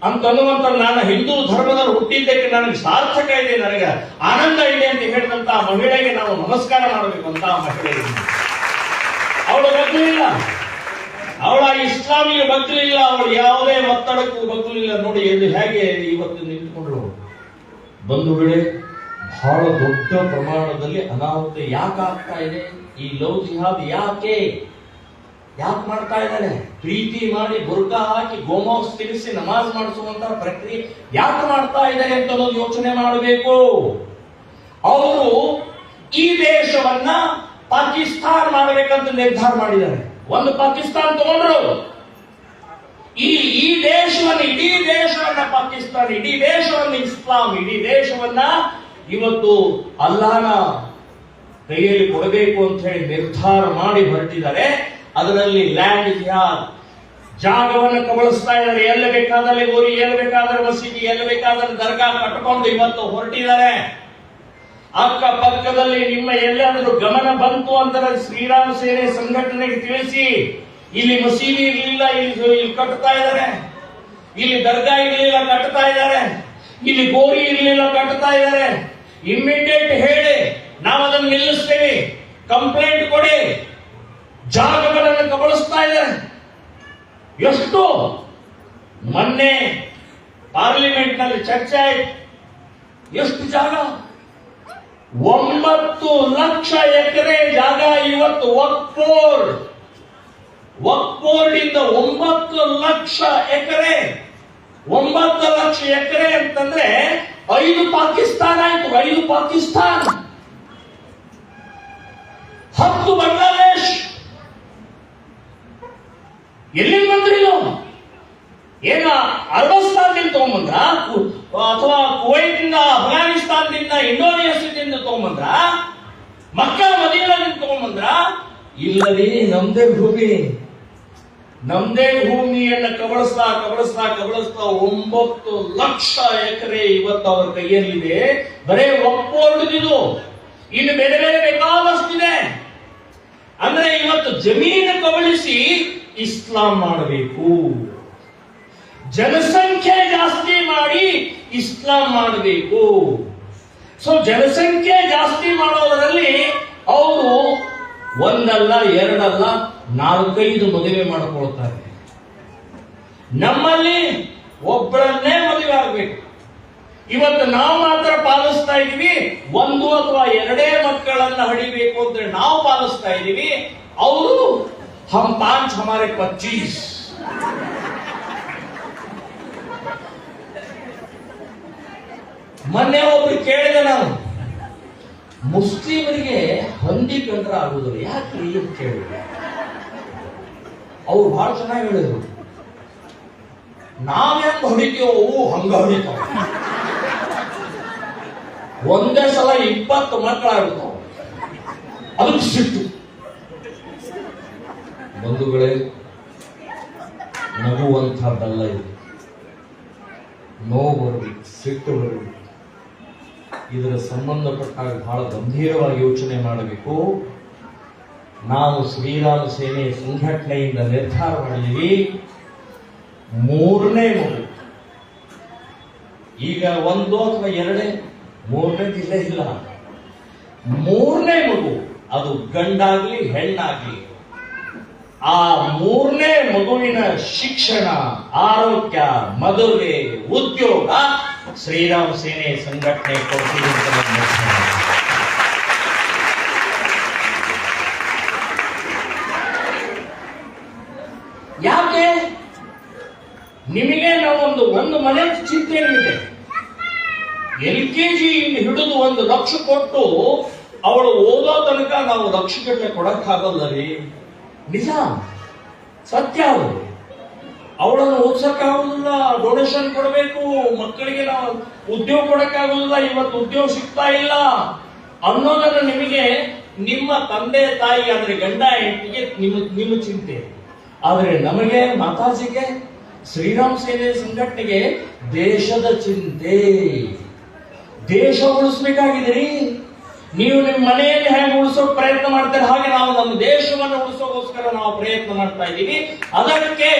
ಅಂತನ್ನುವಂತ, ನಾನು ಹಿಂದೂ ಧರ್ಮದಲ್ಲಿ ಹುಟ್ಟಿದ್ದಕ್ಕೆ ನನಗೆ ಸಾರ್ಥಕ ಇದೆ, ನನಗೆ ಆನಂದ ಇದೆ ಅಂತ ಹೇಳಿದಂತ ಮಹಿಳೆಗೆ ನಾವು ನಮಸ್ಕಾರ ಮಾಡಬೇಕು. ಅಂತ ಮಹಿಳೆಗೆ ಅವಳ ಬಗ್ಲಿಲ್ಲ, ಅವಳ ಇಸ್ಲಾಮಿಗೆ ಬಗ್ಲಿಲ್ಲ, ಅವಳು ಯಾವುದೇ ಒತ್ತಡಕ್ಕೂ ಬಗ್ಲಿಲ್ಲ. ನೋಡಿ ಎಲ್ಲಿ ಹೇಗೆ ಇವತ್ತು ನಿಂತ್ಕೊಂಡ್ರು. ಬಂಧುಗಳೇ, ಬಹಳ ದೊಡ್ಡ ಪ್ರಮಾಣದಲ್ಲಿ ಅನಾಹುತ ಯಾಕೆ ಆಗ್ತಾ ಇದೆ? ಈ ಲವ್ ಜಿಹಾದ್ ಯಾಕೆ ಮಾಡ್ತಾ ಇದ್ದಾರೆ? ಪ್ರೀತಿ ಮಾಡಿ ಬುರ್ಕಾ ಹಾಕಿ ಗೋಮಾಂಸ ತಿನ್ನಿಸಿ ನಮಾಜ್ ಮಾಡಿಸುವಂತಹ ಪ್ರಕ್ರಿಯೆ ಯಾಕೆ ಮಾಡ್ತಾ ಇದ್ದಾರೆ ಅಂತ ಯೋಚನೆ ಮಾಡಬೇಕು. ಅವರು ಈ ದೇಶವನ್ನ ಪಾಕಿಸ್ತಾನ ಮಾಡಬೇಕಂತ ನಿರ್ಧಾರ ಮಾಡಿದ್ದಾರೆ. ಒಂದು ಪಾಕಿಸ್ತಾನ ತಗೊಂಡ್ರು, ಈ ದೇಶವನ್ನು, ಇಡೀ ದೇಶವನ್ನ ಪಾಕಿಸ್ತಾನ, ಇಡೀ ದೇಶವನ್ನ ಇಸ್ಲಾಂ, ಇಡೀ ದೇಶವನ್ನ ಇವತ್ತು ಅಲ್ಲಾಹನ ಕೈಯಲ್ಲಿ ಕೊಡಬೇಕು ಅಂತ ಹೇಳಿ ನಿರ್ಧಾರ ಮಾಡಿ ಹೊರಟಿದ್ದಾರೆ. ಅದರಲ್ಲಿ ಲ್ಯಾಂಡ್ ಜಿಹಾದ್, ಜಾಗವನ್ನು ಕಬಳಿಸ್ತಾ ಇದ್ದಾರೆ. ಎಲ್ಲಿ ಬೇಕಾದಲ್ಲಿ ಗೋರಿ, ಎಲ್ಲಿ ಬೇಕಾದ್ರೆ ಮಸೀದಿ, ಎಲ್ಲಿ ಬೇಕಾದ್ರೆ ದರ್ಗಾ ಕಟ್ಟಿಕೊಂಡು ಇವತ್ತು ಹೊರಟಿದ್ದಾರೆ. ಅಕ್ಕ ಪಕ್ಕದಲ್ಲಿ ನಿಮ್ಮ ಎಲ್ಲಾದರೂ ಗಮನ ಬಂತು ಅಂತ ಶ್ರೀರಾಮ ಸೇನೆ ಸಂಘಟನೆಗೆ ತಿಳಿಸಿ. ಇಲ್ಲಿ ಮಸೀದಿ ಇರಲಿಲ್ಲ, ಇಲ್ಲಿ ಕಟ್ತಾ ಇದ್ದಾರೆ, ಇಲ್ಲಿ ದರ್ಗಾ ಇರಲಿಲ್ಲ ಕಟ್ತಾ ಇದ್ದಾರೆ, ಇಲ್ಲಿ ಗೋರಿ ಇರಲಿಲ್ಲ ಕಟ್ತಾ ಇದ್ದಾರೆ. ಇಮ್ಮಿಡಿಯೇಟ್ ಹೇಳಿ, ನಾವು ಅದನ್ನು ನಿಲ್ಲಿಸ್ತೇವೆ, ಕಂಪ್ಲೇಂಟ್ ಕೊಡಿ. ಜಾಗಗಳನ್ನು ಕಬಳಿಸ್ತಾ ಇದ್ದಾರೆ. ಎಷ್ಟು ಮೊನ್ನೆ ಪಾರ್ಲಿಮೆಂಟ್ ನಲ್ಲಿ ಚರ್ಚೆ ಆಯ್ತು. ಎಷ್ಟು ಜಾಗ? 9 ಲಕ್ಷ ಎಕರೆ ಜಾಗ ಇವತ್ತು ವಕ್ಫ್ ಬೋರ್ಡ್ ಇಂದ 9 ಲಕ್ಷ ಎಕರೆ. 9 ಲಕ್ಷ ಎಕರೆ ಅಂತಂದ್ರೆ 5 ಪಾಕಿಸ್ತಾನ ಆಯ್ತು. 5 ಪಾಕಿಸ್ತಾನ, 10 ಬಾಂಗ್ಲಾದೇಶ್. ಎಲ್ಲಿಂದ ಬಂದ್ರಿ ನೀವು? ಏನ ಅರಬಸ್ತಾನದಿಂದ ತಗೊಂಬಂದ್ರ, ಅಥವಾ ಕುವೈಟ್ನಿಂದ, ಅಫ್ಘಾನಿಸ್ತಾನದಿಂದ, ಇಂಡೋನೇಷ್ಯಾದಿಂದ ತಗೊಂಬಂದ್ರ, ಮಕ್ಕಾ ಮದೀನಾದಿಂದ ತಗೊಂಬಂದ್ರ? ಇಲ್ಲರಿ, ನಮ್ದೇ ಭೂಮಿಯನ್ನ ಕಬಳಿಸ್ತಾ 9 ಲಕ್ಷ ಎಕರೆ ಇವತ್ತು ಅವರ ಕೈಯಲ್ಲಿದೆ. ಬರೇ ಒಪ್ಪೋರ್ಡಿದು. ಇನ್ನು ಬೇರೆ ಬೇರೆ ಬೇಕಾದಷ್ಟಿದೆ. ಅಂದ್ರೆ ಇವತ್ತು ಜಮೀನು ಕಬಳಿಸಿ ಇಸ್ಲಾಂ ಮಾಡಬೇಕು, ಜನಸಂಖ್ಯೆ ಜಾಸ್ತಿ ಮಾಡಿ ಇಸ್ಲಾಂ ಮಾಡಬೇಕು. ಸೊ ಜನಸಂಖ್ಯೆ ಜಾಸ್ತಿ ಮಾಡೋದರಲ್ಲಿ ಅವರು ಒಂದಲ್ಲ, ಎರಡಲ್ಲ, 4-5 ಮದುವೆ ಮಾಡಿಕೊಳ್ತಾರೆ. ನಮ್ಮಲ್ಲಿ ಒಬ್ಬರನ್ನೇ ಮದುವೆ ಆಗ್ಬೇಕು. ಇವತ್ತು ನಾವು ಮಾತ್ರ ಪಾಲಿಸ್ತಾ ಇದೀವಿ, 1 ಅಥವಾ 2 ಮಕ್ಕಳನ್ನ ಹಡಿಬೇಕು ಅಂತ ನಾವು ಪಾಲಿಸ್ತಾ ಇದೀವಿ. ಅವರು ಹಮ್ 5 ಹಮಾರೆ 25. ಮೊನ್ನೆ ಒಬ್ರು ಕೇಳಿದೆ ನಾನು, ಮುಸ್ಲಿಮರಿಗೆ ಹಂದಿ ಕಂಡ್ರೆ ಆಗುದಿಲ್ಲ, ಯಾಕೆ ಅಂತ ಕೇಳಿದೆ. ಅವ್ರು ಬಹಳ ಚೆನ್ನಾಗಿ ಹೇಳಿದ್ರು, ನಾವ್ ಹೆಂಗ್ ಹೊಡಿತೀವೋ ಹಂಗ ಹೊಡಿತಾವ. ಒಂದೇ ಸಲ 20 ಮಕ್ಕಳಾಗುತ್ತಾವ. ಅದಕ್ಕೆ ಸಿಟ್ಟು. ಬಂಧುಗಳೇ, ನಗುವಂಥದ್ದಲ್ಲ ಇದು. ನೋವು ಬರಬೇಕು, ಸಿಟ್ಟು ಬರಬೇಕು. ಇದರ ಸಂಬಂಧಪಟ್ಟಾಗ ಬಹಳ ಗಂಭೀರವಾಗಿ ಯೋಚನೆ ಮಾಡಬೇಕು. ನಾವು ಶ್ರೀರಾಮ ಸೇನೆ ಸಂಘಟನೆಯಿಂದ ನಿರ್ಧಾರ ಮಾಡಿದ್ದೀವಿ, 3ನೇ ಮಗು, ಈಗ 1 ಅಥವಾ 2, 3ನೇ ಇಲ್ಲ, 3ನೇ ಮಗು, ಅದು ಗಂಡಾಗ್ಲಿ ಹೆಣ್ಣಾಗ್ಲಿ, ಆ 3ನೇ ಮಗುವಿನ ಶಿಕ್ಷಣ, ಆರೋಗ್ಯ, ಮದುವೆ, ಉದ್ಯೋಗ ಶ್ರೀರಾಮ ಸೇನೆ ಸಂಘಟನೆ ಕೊಡ್ತೀವಿ ಅಂತ ಯಾಕೆ? ನಿಮಗೆ ನಾವೊಂದು ಮನೆ ಚಿಂತೆ ಇದೆ. LKG ಹಿಡಿದು 1 ಲಕ್ಷ ಕೊಟ್ಟು ಅವಳು ಓದೋ ತನಕ ನಾವು ಲಕ್ಷಗಟ್ಟಲೆ ಕೊಡಕ್ಕಾಗಲ್ಲ ರೀ. ನಿಜ, ಸತ್ಯ. ಅವಳನ್ನು ಓದ್ಸಕ್ಕಾಗುದಿಲ್ಲ, ಡೊನೇಷನ್ ಕೊಡಬೇಕು. ಮಕ್ಕಳಿಗೆ ನಾವು ಉದ್ಯೋಗ ಕೊಡಕ್ಕಾಗುದಿಲ್ಲ, ಇವತ್ತು ಉದ್ಯೋಗ ಸಿಗ್ತಾ ಇಲ್ಲ ಅನ್ನೋದನ್ನ ನಿಮಗೆ ನಿಮ್ಮ ತಂದೆ ತಾಯಿ ಅಂದ್ರೆ ಗಂಡ ಹೆಂಡತಿಗೆ ನಿಮ್ಮ ಚಿಂತೆ. ಆದ್ರೆ ನಮಗೆ, ಮಾತಾಜಿಗೆ, ಶ್ರೀರಾಮ ಸೇನೆ ಸಂಘಟನೆಗೆ ದೇಶದ ಚಿಂತೆ. ದೇಶ ಉಳಿಸ್ಬೇಕಾಗಿದ್ದೀರಿ. ನೀವು ನಿಮ್ಮ ಮನೆಯಲ್ಲಿ ಹೇಗೆ ಉಳಿಸೋಕ್ ಪ್ರಯತ್ನ ಮಾಡ್ತಾರೆ, ಹಾಗೆ ನಾವು ನಮ್ಮ ದೇಶವನ್ನು ಉಳಿಸೋಕೋಸ್ಕರ ನಾವು ಪ್ರಯತ್ನ ಮಾಡ್ತಾ ಇದ್ದೀವಿ. ಅದಕ್ಕೆ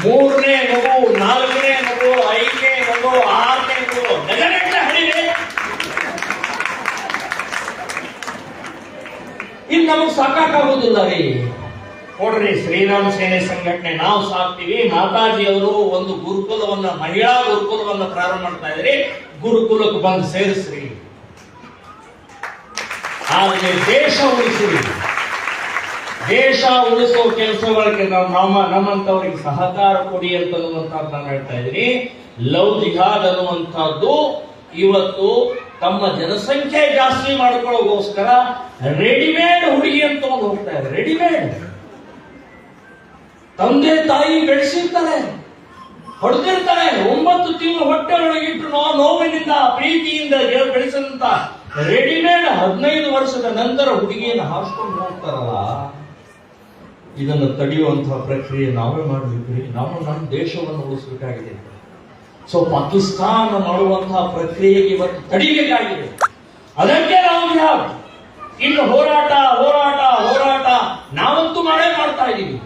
3ನೇ ಮಗು, 4ನೇ ಮಗು, 5ನೇ ಮಗು, 6ನೇ ಮಗು ಗಗನಕ್ಕೆ ಹರಿವೆ. ಇನ್ನು ನಮಗೆ ಸಾಕಾಗುವುದಿಲ್ಲ ರೀ. ಕೊಡ್ರಿ, ಶ್ರೀರಾಮ ಸೇನೆ ಸಂಘಟನೆ ನಾವು ಸಾಕ್ತೀವಿ. ಮಾತಾಜಿ ಅವರು ಒಂದು ಗುರುಕುಲವನ್ನ, ಮಹಿಳಾ ಗುರುಕುಲವನ್ನ ಪ್ರಾರಂಭ ಮಾಡ್ತಾ ಇದ್ರಿ. ಗುರುಕುಲಕ್ಕೆ ಬಂದು ಸೇರಿಸ್ರಿ. ಆದರೆ ದೇಶ ಉಳಿಸಿರಿ. ದೇಶ ಉಳಿಸೋ ಕೆಲಸಗಳಿಗೆ ನಮ್ಮಂತವರಿಗೆ ಸಹಕಾರ ಕೊಡಿ ಅಂತನ್ನುವಂತದ್ದು ನಾನು ಹೇಳ್ತಾ ಇದ್ದೀನಿ. ಲವ್ ಜಿಹಾದ್ ಅನ್ನುವಂಥದ್ದು ಇವತ್ತು ತಮ್ಮ ಜನಸಂಖ್ಯೆ ಜಾಸ್ತಿ ಮಾಡ್ಕೊಳ್ಳೋಗೋಸ್ಕರ ರೆಡಿಮೇಡ್ ಹುಡುಗಿ ಅಂತ ಒಂದು ಹೋಗ್ತಾ ಇದೆ. ರೆಡಿಮೇಡ್ ತಂದೆ ತಾಯಿ ಬೆಳೆಸಿರ್ತಾರೆ, ಹೊಡೆದಿರ್ತಾರೆ. 9 ತಿಂಗಳು ಹೊಟ್ಟೆ ಒಳಗಿಟ್ಟು ನೋವಿನಿಂದ ಪ್ರೀತಿಯಿಂದ ಬೆಳೆಸಿದಂತ ರೆಡಿಮೇಡ್ 15 ವರ್ಷದ ನಂತರ ಹುಡುಗಿಯನ್ನು ಹಾರಿಸ್ಕೊಂಡು ಹೋಗ್ತಾರಲ್ಲ, ಇದನ್ನು ತಡೆಯುವಂತಹ ಪ್ರಕ್ರಿಯೆ ನಾವೇ ಮಾಡಬೇಕ್ರಿ. ನಾವು ನಮ್ಮ ದೇಶವನ್ನು ಉಳಿಸಬೇಕಾಗಿದೆ. ಸೊ ಪಾಕಿಸ್ತಾನ ಮಾಡುವಂತಹ ಪ್ರಕ್ರಿಯೆಗೆ ಇವತ್ತು ತಡಿಬೇಕಾಗಿದೆ. ಅದಕ್ಕೆ ನಾವು ಇನ್ನು ಹೋರಾಟ ನಾವಂತೂ ಮಾಡ್ತಾ ಇದ್ದೀವಿ.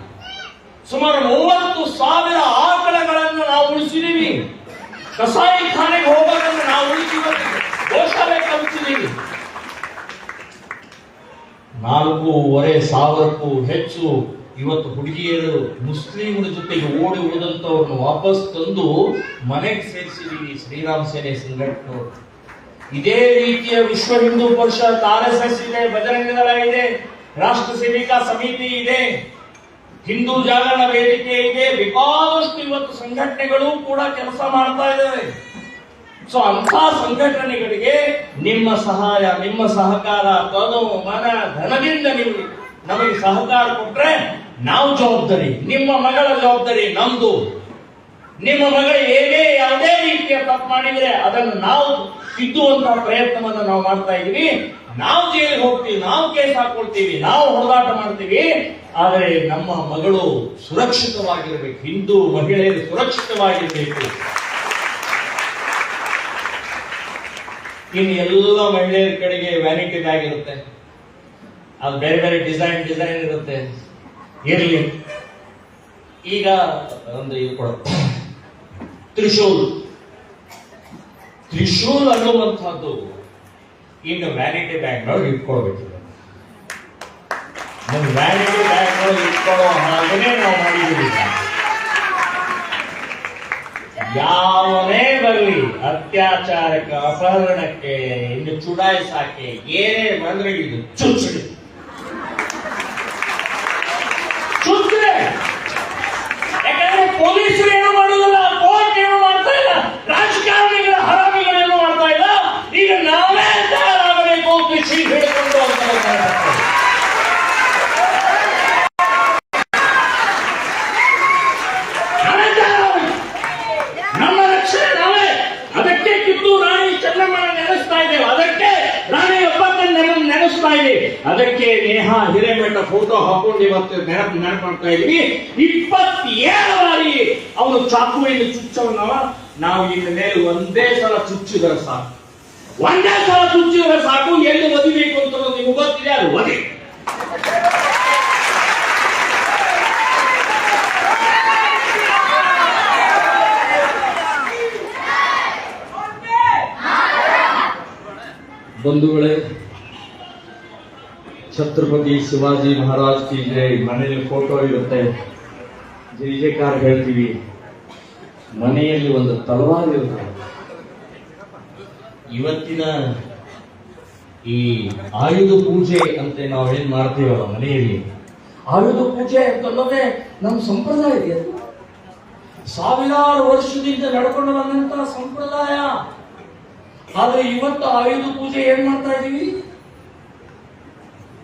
ಸುಮಾರು 30,000 ಆಕಳಗಳನ್ನು ನಾವು ಉಳಿಸಿದೀವಿ. ಕಸಾಯಿಖಾನೆಗೆ ಹೋಗೋದನ್ನು ನಾವು ಉಳಿಸಿದ್ದೀವಿ. ಗೋಶಾಲೆ ಕಲಿಸಿದ್ದೀವಿ. 4,500ಕ್ಕೂ ಹೆಚ್ಚು ಇವತ್ತು ಹುಡುಗಿಯರು ಮುಸ್ಲಿಮರ ಜೊತೆಗೆ ಓಡಿ ಉಳಿದಂತವ್ರನ್ನ ವಾಪಸ್ ತಂದು ಮನೆಗೆ ಸೇರಿಸಿದೀವಿ ಶ್ರೀರಾಮ್ ಸೇನೆ ಸಂಘಟನೆ. ಇದೇ ರೀತಿಯ ವಿಶ್ವ ಹಿಂದೂ ಪರಿಷತ್, RSS ಇದೆ, ಬಜರಂಗ ದಳ ಇದೆ, ರಾಷ್ಟ್ರ ಸೇವಿಕಾ ಸಮಿತಿ ಇದೆ, ಹಿಂದೂ ಜಾಗರಣ ವೇದಿಕೆ ಇದೆ, ಬೇಕಾದಷ್ಟು ಇವತ್ತು ಸಂಘಟನೆಗಳು ಕೂಡ ಕೆಲಸ ಮಾಡ್ತಾ ಇದ್ದಾವೆ. ಸೊ ಅಂತ ಸಂಘಟನೆಗಳಿಗೆ ನಿಮ್ಮ ಸಹಾಯ, ನಿಮ್ಮ ಸಹಕಾರ, ತನು ಮನ ಧನದಿಂದ ನೀವು ನಮಗೆ ಸಹಕಾರ ಕೊಟ್ರೆ ನಾವು ಜವಾಬ್ದಾರಿ, ನಿಮ್ಮ ಮಗಳ ಜವಾಬ್ದಾರಿ ನಮ್ದು. ನಿಮ್ಮ ಮಗಳು ಯಾವುದೇ ರೀತಿಯ ತಪ್ಪು ಮಾಡಿದ್ರೆ ಅದನ್ನು ನಾವು ತಿದ್ದುವಂತಹ ಪ್ರಯತ್ನವನ್ನು ನಾವು ಮಾಡ್ತಾ ಇದೀವಿ. ನಾವು ಜೈಲಿಗೆ ಹೋಗ್ತೀವಿ, ನಾವು ಕೇಸ್ ಹಾಕೊಳ್ತೀವಿ, ನಾವು ಹೊಡೆದಾಟ ಮಾಡ್ತೀವಿ. ಆದರೆ ನಮ್ಮ ಮಗಳು ಸುರಕ್ಷಿತವಾಗಿರ್ಬೇಕು, ಹಿಂದೂ ಮಹಿಳೆಯರು ಸುರಕ್ಷಿತವಾಗಿರ್ಬೇಕು. ಇನ್ನು ಎಲ್ಲ ಮಹಿಳೆಯರ ಕಡೆಗೆ ವ್ಯಾನಿಟಿ ಬ್ಯಾಗ್ ಇರುತ್ತೆ, ಅದು ಬೇರೆ ಬೇರೆ ಡಿಸೈನ್ ಇರುತ್ತೆ. ಇರಲಿ, ಈಗ ಒಂದು ಇದು ಕೊಡ ತ್ರಿಶೂಲ್ ಅನ್ನುವಂಥದ್ದು ಇನ್ನು ವ್ಯಾನಿಟಿ ಬ್ಯಾಗ್ ನೊಳಗೆ ಇಟ್ಕೊಳ್ಬೇಕು. ವ್ಯಾನಿಟಿ ಬ್ಯಾಗ್ ನೊಳಗೆ ಇಟ್ಕೊಳ್ಳೋ ಹಾಗೇನೆ ನಾವು ಮಾಡಿದ್ದೀವಿ. ಯಾವನೇ ಬರಲಿ, ಅತ್ಯಾಚಾರಕ್ಕೆ, ಅಪಹರಣಕ್ಕೆ, ಇನ್ನು ಚುಡಾಯಿಸಾಕೆ ಏನೇ ಬಂದ್ರೆ ಇದು ಚುಚ್ಚಿಡಿ ಯಾಕಂದ್ರೆ ಪೊಲೀಸರು ಏನು ಮಾಡುದಿಲ್ಲ, ಕೋರ್ಟ್ ಏನು ಮಾಡ್ತಾ ಇಲ್ಲ, ರಾಜಕಾರಣಿಗಳ ಹರಾಮಿಗಳು ಏನು ಮಾಡ್ತಾ ಇಲ್ಲ. ಈಗ ನಾವೇ ತಯಾರಾಗಬೇಕು ಕೃಷಿ ಹಿಡಿಕೊಂಡು ಅಂತ ನಮ್ಮ ರಕ್ಷಣೆ ನಾವೇ. ಅದಕ್ಕೆ ಕಿತ್ತೂರು ರಾಣಿ ಚೆನ್ನಮ್ಮನ ನೆನೆಸ್ತಾ ಇದ್ದೇವೆ, ಅದಕ್ಕೆ ರಾಣಿ ಒಬ್ಬಕ್ಕನ್ನು ನೆನೆಸ್ತಾ ಇದ್ದೀವಿ, ಅದಕ್ಕೆ ನೇಹಾ ಹಿರೇಮಠ ಫೋಟೋ ಹಾಕೊಂಡು ಇವತ್ತು ನೆನಪು ಮಾಡ್ತಾ ಇದೀವಿ. 27 ಬಾರಿ ಅವನು ಚಾಕುವಿನ ಚುಚ್ಚವನ್ನವ ನಾವು ಇನ್ನು ಮೇಲೆ ಒಂದೇ ಸಲ ಚುಚ್ಚಿದರೆ ಸಾಕು, ಒಂದೇ ಸಲ ಚುಚ್ಚಿದರೆ ಸಾಕು. ಎಲ್ಲಿ ಒದಿಬೇಕು ಅಂತ ನಿಮ್ಗೆ ಗೊತ್ತಿದೆ, ಅದು ಒದಿ. ಬಂಧುಗಳೇ, ಛತ್ರಪತಿ ಶಿವಾಜಿ ಮಹಾರಾಜ್ ಕಿ ಜೈ. ಮನೆಯಲ್ಲಿ ಫೋಟೋ ಇರುತ್ತೆ, ಜೈ ಜೈಕಾರ ಹೇಳ್ತೀವಿ. ಮನೆಯಲ್ಲಿ ಒಂದು ತಲವಾರು ಇರುತ್ತೆ. ಇವತ್ತಿನ ಈ ಆಯುಧ ಪೂಜೆ ಅಂತ ನಾವೇನ್ ಮಾಡ್ತೀವಲ್ಲ ಮನೆಯಲ್ಲಿ, ಆಯುಧ ಪೂಜೆ ಅಂತಲ್ಲದೆ ನಮ್ಮ ಸಂಪ್ರದಾಯ ಇದೆ. ಸಾವಿರಾರು ವರ್ಷದಿಂದ ನಡ್ಕೊಂಡು ಬಂದಂತಹ ಸಂಪ್ರದಾಯ. ಆದ್ರೆ ಇವತ್ತು ಆಯುಧ ಪೂಜೆ ಏನ್ ಮಾಡ್ತಾ ಇದೀವಿ?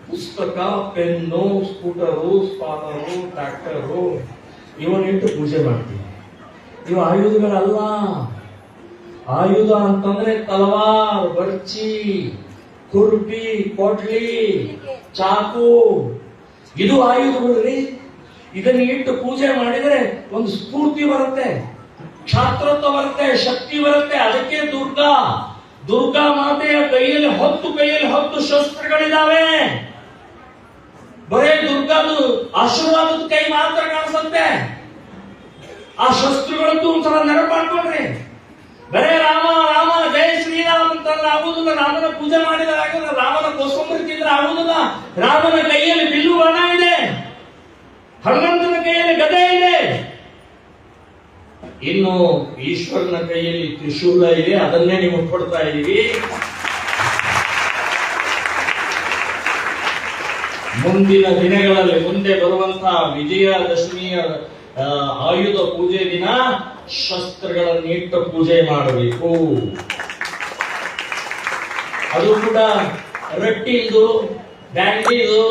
ಪುಸ್ತಕ, ಪೆನ್ನು, ಸ್ಕೂಟರು, ಸ್ಪಾನರು, ಟ್ರ್ಯಾಕ್ಟರು ಇವನ್ನಿಟ್ಟು ಪೂಜೆ ಮಾಡ್ತೀವಿ. ಇವು ಆಯುಧಗಳಲ್ಲ. ಆಯುಧ ಅಂತಂದ್ರೆ ತಲವಾರ್, ಬರ್ಚಿ, ಕುರ್ಪಿ, ಕೊಡ್ಲಿ, ಚಾಕು, ಇದು ಆಯುಧಗಳ್ರಿ. ಇದನ್ನ ಇಟ್ಟು ಪೂಜೆ ಮಾಡಿದ್ರೆ ಒಂದು ಸ್ಫೂರ್ತಿ ಬರುತ್ತೆ, ಕ್ಷಾತ್ರತ್ವ ಬರುತ್ತೆ, ಶಕ್ತಿ ಬರುತ್ತೆ. ಅದಕ್ಕೆ ದುರ್ಗಾ ಮಾತೆಯ ಕೈಯಲ್ಲಿ 10 ಶಸ್ತ್ರಗಳಿದಾವೆ. ಬರೇ ದುರ್ಗಾದು ಆಶೀರ್ವಾದದ ಕೈ ಮಾತ್ರ ಕಾಣಿಸುತ್ತೆ. ಆ ಶಸ್ತ್ರಗಳದ್ದು ಒಂದ್ಸಲ ನೆನಪು ಮಾಡ್ಕೊಂಡ್ರಿ. ಬರೇ ರಾಮ ರಾಮ ಜೈ ಶ್ರೀರಾಮ್ ಅಂತ ಆಗುದಿಲ್ಲ. ರಾಮನ ಪೂಜೆ ಮಾಡಿದ್ರೆ ಆಗುದಿಲ್ಲ, ರಾಮನ ಕೋಸಂಬರಿ ತಿಂದ್ರೆ ಆಗುದಿಲ್ಲ. ರಾಮನ ಕೈಯಲ್ಲಿ ಬಿಲ್ಲು ಬಾಣ ಇದೆ, ಹನುಮಂತನ ಕೈಯಲ್ಲಿ ಗದೆ ಇದೆ, ಇನ್ನು ಈಶ್ವರನ ಕೈಯಲ್ಲಿ ತ್ರಿಶೂಲ ಇದೆ. ಅದನ್ನೇ ನೀವು ಕೊಡ್ತಾ ಇದ್ದೀವಿ. ಮುಂದಿನ ದಿನಗಳಲ್ಲಿ ಮುಂದೆ ಬರುವಂತಹ ವಿಜಯದಶಮಿಯ ಆಯುಧ ಪೂಜೆ ದಿನ ಶಸ್ತ್ರಗಳನ್ನಿಟ್ಟು ಪೂಜೆ ಮಾಡಬೇಕು. ಅದು ಕೂಡ ರಟ್ಟಿಂದು, ಬ್ಯಾಂಡಿದು,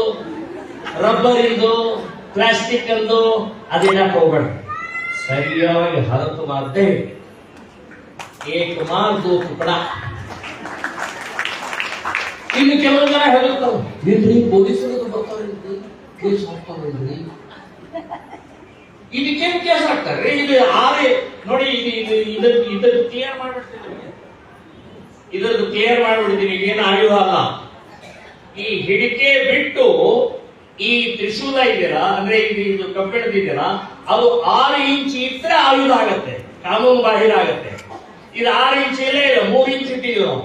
ರಬ್ಬರಿಂದು, ಪ್ಲಾಸ್ಟಿಕ್ ಅಂದು ಅದೇನ ಹೋಗಬೇಡ. ಸರಿಯಾಗಿ ಹರತು ಮಾರ್ದೆ ಏಕ ಮಾರ್ ದೋ ಟುಕಡ. ಇನ್ನು ಕೆಲವು ಜನ ಹೇಳ್ತಾವ, ಏನ್ರಿ ಪೊಲೀಸರು ಬರ್ತಾರೇನ್ರಿ, ಕೇಸ್ ಹಾಕ್ತಾರೇನ್ರಿ. ಇದಕ್ಕೇನು ಕೇಸ್ ಹಾಕ್ತಾರ್ರಿ? ಇದು ನೋಡಿ, ಇದನ್ನು ಕ್ಲಿಯರ್ ಮಾಡ್ಬಿಡ್ತೀನಿ, ಇದನ್ನು ಕ್ಲಿಯರ್ ಮಾಡ್ಬಿಡ್ತೀನಿ. ಏನು ಆಯುಧ ಅಲ್ಲ. ಈ ಹಿಡಿಕೆ ಬಿಟ್ಟು ಈ ತ್ರಿಶೂಲ ಇದೆಯಲ್ಲ, ಅಂದ್ರೆ ಇದು ಕಬ್ಬಿಣದಿದೆಯಲ್ಲ, ಅದು 6 ಇಂಚ್ ಇದ್ರೆ ಆಯುಧ ಆಗತ್ತೆ, ಕಾನೂನು ಬಾಹಿರ ಆಗತ್ತೆ. ಇದು 6 ಇಂಚ್ ಇಲ್ಲ, 3 ಇಂಚ್ ಇಟ್ಟಿದ್ದೀವಿ ನಾವು.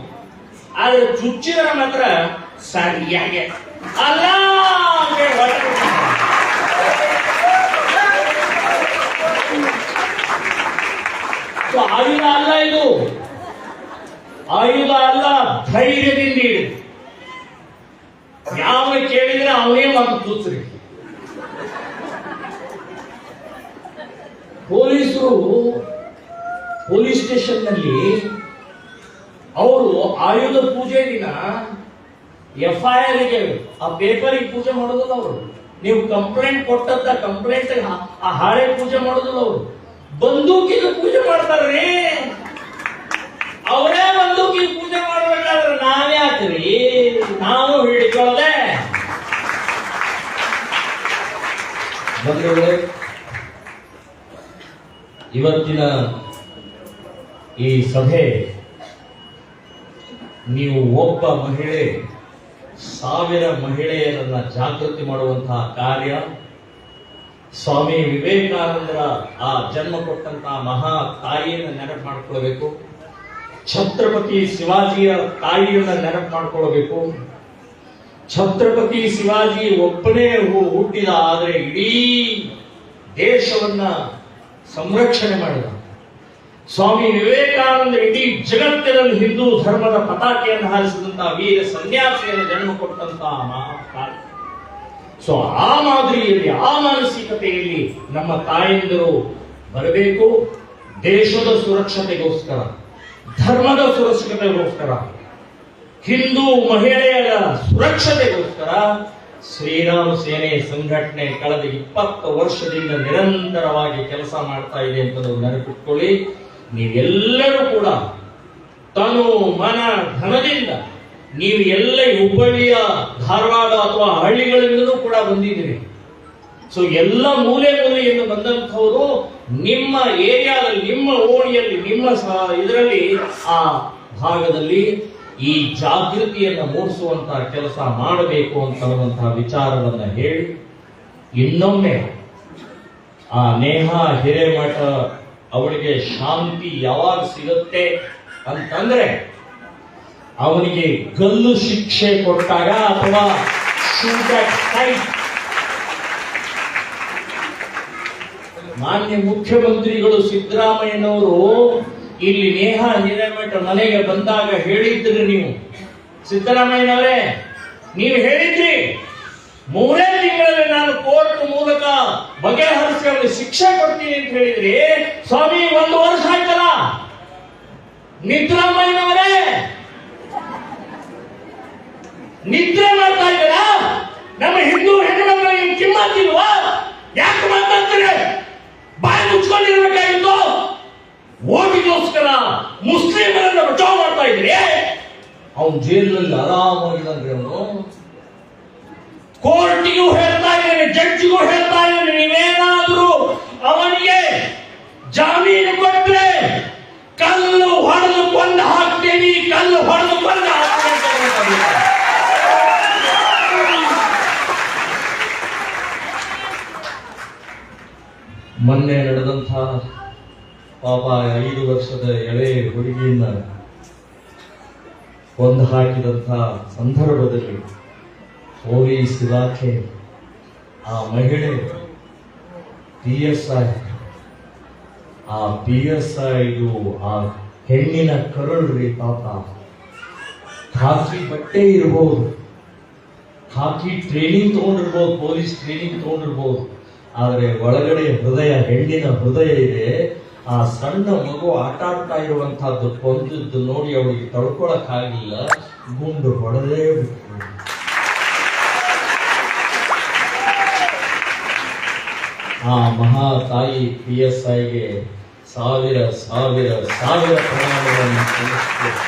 ಆದ್ರೆ ಚುಚ್ಚಿದ್ರೆ ಮಾತ್ರ ಸರಿಯಾಗಿ ಅಲ್ಲ. ಆಯುಧ ಅಲ್ಲ ಇದು, ಆಯುಧ ಅಲ್ಲ, ಧೈರ್ಯದಿಂದ ಇಡಿ. ಯಾವ ಕೇಳಿದ್ರೆ ಅವನೇ ಮಾತು ತೂತ್ರಿ. ಪೊಲೀಸರು ಪೊಲೀಸ್ ಸ್ಟೇಷನ್ ನಲ್ಲಿ ಅವರು ಆಯುಧ ಪೂಜೆ ದಿನ FIR ಗೆ ಆ ಪೇಪರಿಗೆ ಪೂಜೆ ಮಾಡೋದಿಲ್ಲ ಅವರು. ನೀವು ಕಂಪ್ಲೇಂಟ್ ಕೊಟ್ಟಂತ ಕಂಪ್ಲೇಂಟ್ ಆ ಹಾಳೆ ಪೂಜೆ ಮಾಡೋದಿಲ್ಲ ಅವರು, ಬಂದೂಕಿಗೆ ಪೂಜೆ ಮಾಡ್ತಾರ್ರಿ. ಅವರೇ ಬಂದೂಕಿಗೆ ಪೂಜೆ ಮಾಡ್ಬೇಕಾದ್ರೆ ನಾವ್ಯಾಕ್ರಿ ನಾವು ಹಿಡಿಕೊಳ್ಳದೆ. ಬಂಧುಗಳೇ, ಇವತ್ತಿನ ಈ ಸಭೆ ನೀವು ಒಬ್ಬ ಮಹಿಳೆ 1000 ಮಹಿಳೆಯರನ್ನ ಜಾಗೃತಿ ಮಾಡುವಂತಹ ಕಾರ್ಯ. ಸ್ವಾಮಿ ವಿವೇಕಾನಂದರ ಆ ಜನ್ಮ ಕೊಟ್ಟಂತಹ ಮಹಾ ತಾಯಿಯನ್ನು ನೆನಪು ಮಾಡಿಕೊಳ್ಬೇಕು. ಛತ್ರಪತಿ ಶಿವಾಜಿಯ ತಾಯಿಯನ್ನ ನೆನಪು ಮಾಡಿಕೊಳ್ಬೇಕು. ಛತ್ರಪತಿ ಶಿವಾಜಿ ಒಬ್ಬನೇ ಹುಟ್ಟಿದ, ಆದರೆ ಇಡೀ ದೇಶವನ್ನ ಸಂರಕ್ಷಣೆ ಮಾಡಿದ. ಸ್ವಾಮಿ ವಿವೇಕಾನಂದ ಇಡೀ ಜಗತ್ತಿನಲ್ಲಿ ಹಿಂದೂ ಧರ್ಮದ ಪತಾಕೆಯನ್ನು ಹಾರಿಸಿದಂತಹ ವೀರ ಸನ್ಯಾಸಿಯನ್ನು ಜನ್ಮ ಕೊಟ್ಟಂತಹ ಮಹಾಕಾಲ. ಸೊ ಆ ಮಾದರಿಯಲ್ಲಿ, ಆ ಮಾನಸಿಕತೆಯಲ್ಲಿ ನಮ್ಮ ತಾಯಂದಿರು ಬರಬೇಕು. ದೇಶದ ಸುರಕ್ಷತೆಗೋಸ್ಕರ, ಧರ್ಮದ ಸುರಕ್ಷತೆಗೋಸ್ಕರ, ಹಿಂದೂ ಮಹಿಳೆಯರ ಸುರಕ್ಷತೆಗೋಸ್ಕರ ಶ್ರೀರಾಮ ಸೇನೆ ಸಂಘಟನೆ ಕಳೆದ 20 ವರ್ಷದಿಂದ ನಿರಂತರವಾಗಿ ಕೆಲಸ ಮಾಡ್ತಾ ಇದೆ ಅಂತ ನೆನಪಿಟ್ಕೊಳ್ಳಿ. ನೀವೆಲ್ಲರೂ ಕೂಡ ತನು ಮನ ಧನದಿಂದ, ನೀವು ಎಲ್ಲ ಹುಬ್ಬಳ್ಳಿಯ, ಧಾರವಾಡ ಅಥವಾ ಹಳ್ಳಿಗಳಿಂದಲೂ ಕೂಡ ಬಂದಿದ್ದೀರಿ. ಸೊ ಎಲ್ಲ ಮೂಲೆ ಮೂಲೆಯಿಂದ ಬಂದಂಥವರು ನಿಮ್ಮ ಏರಿಯಾದಲ್ಲಿ, ನಿಮ್ಮ ಓಣಿಯಲ್ಲಿ, ನಿಮ್ಮ ಇದರಲ್ಲಿ, ಆ ಭಾಗದಲ್ಲಿ ಈ ಜಾಗೃತಿಯನ್ನು ಮೂಡಿಸುವಂತಹ ಕೆಲಸ ಮಾಡಬೇಕು ಅಂತನ್ನುವಂತಹ ವಿಚಾರವನ್ನ ಹೇಳಿ, ಇನ್ನೊಮ್ಮೆ ಆ ನೇಹಾ ಹಿರೇಮಠ ಅವಳಿಗೆ ಶಾಂತಿ ಯಾವಾಗ ಸಿಗುತ್ತೆ ಅಂತಂದ್ರೆ ಅವನಿಗೆ ಗಲ್ಲು ಶಿಕ್ಷೆ ಕೊಟ್ಟಾಗ ಅಥವಾ ಶೂಟ್ ಅಟ್ ಸೈಟ್. ಮಾನ್ಯ ಮುಖ್ಯಮಂತ್ರಿಗಳು ಸಿದ್ದರಾಮಯ್ಯನವರು ಇಲ್ಲಿ ನೇಹಾ ಹಿರೇಮಠ ಮನೆಗೆ ಬಂದಾಗ ಹೇಳಿದ್ರಿ, ನೀವು ಸಿದ್ದರಾಮಯ್ಯನವರೇ ನೀವು ಹೇಳಿದ್ರಿ 3 ತಿಂಗಳಲ್ಲಿ ನಾನು ಕೋರ್ಟ್ ಮೂಲಕ ಬಗೆಹರಿಸಿ ಅವರಿಗೆ ಶಿಕ್ಷೆ ಕೊಡ್ತೀನಿ ಅಂತ ಹೇಳಿದ್ರಿ. ಸ್ವಾಮಿ 1 ವರ್ಷ ಆಯ್ತಲ್ಲ. ಸಿದ್ದರಾಮಯ್ಯನವರೇ ನಿದ್ರೆ ಮಾಡ್ತಾ ಇದ್ದೀರಾ? ನಮ್ಮ ಹಿಂದೂ ಹೆಣ್ಣುಮಕ್ಕಳಿಗೆ ಕಿಮ್ಮತ್ತಿಲ್ವಾ? ಯಾಕೆ ಮಾತಾಡ್ತೀರಿ? ಬಾಯಿ ಮುಚ್ಕೊಂಡಿರ್ಬೇಕಾಗಿತ್ತು. ಓಟಿಗೋಸ್ಕರ ಮುಸ್ಲಿಮರನ್ನ ಬಚಾವ್ ಮಾಡ್ತಾ ಇದ್ರಿ. ಅವನು ಜೈಲಿನಲ್ಲಿ ಆರಾಮಾಗಿದ್ದಾನ್ರಿ. ಅವನು ಕೋರ್ಟಿಗೂ ಹೇಳ್ತಾ ಇದ್ದೇನೆ, ಜಡ್ಜಿಗೂ ಹೇಳ್ತಾ ಇದ್ದೇನೆ, ನೀವೇನಾದ್ರೂ ಅವನಿಗೆ ಜಾಮೀನು ಕೊಟ್ರೆ ಕಲ್ಲು ಹೊಡೆದು ಕೊಂದು ಹಾಕ್ತೇನೆ, ಕಲ್ಲು ಹೊಡೆದು ಕೊಂದು ಹಾಕ್ತೇನೆ. ಮೊನ್ನೆ ನಡೆದಂಥ ಪಾಪ 5 ವರ್ಷದ ಎಳೆ ಹುಡುಗಿಯನ್ನ ಕೊಂದು ಹಾಕಿದಂಥ ಸಂದರ್ಭದಲ್ಲಿ ಪೊಲೀಸ್ ಇಲಾಖೆ, ಆ ಮಹಿಳೆ PSI, ಆ PSIದು ಆ ಹೆಣ್ಣಿನ ಕರುಳ್ರಿ ಪಾಪ. ಖಾಕಿ ಬಟ್ಟೆ ಇರ್ಬೋದು, ಖಾಕಿ ಟ್ರೈನಿಂಗ್ ತಗೊಂಡಿರ್ಬೋದು, ಪೊಲೀಸ್ ಟ್ರೈನಿಂಗ್ ತಗೊಂಡಿರ್ಬೋದು, ಆದರೆ ಒಳಗಡೆ ಹೃದಯ, ಹೆಣ್ಣಿನ ಹೃದಯ ಇದೆ. ಆ ಸಣ್ಣ ಮಗು ಆಟ ಆಡ್ತಾ ಇರುವಂತಹದ್ದು ಕೊಂದದ್ದು ನೋಡಿ ಅವಳಿಗೆ ತಡ್ಕೊಳಕ್ಕಾಗಿಲ್ಲ, ಗುಂಡು ಹೊಡೆದೇ ಬಿಟ್ಟು. ಆ ಮಹಾ ತಾಯಿ PSIಗೆ ಸಾವಿರ ಸಾವಿರ ಸಾವಿರ ಪ್ರಣಾಮಗಳನ್ನು ಸಲ್ಲಿಸುತ್ತೇವೆ.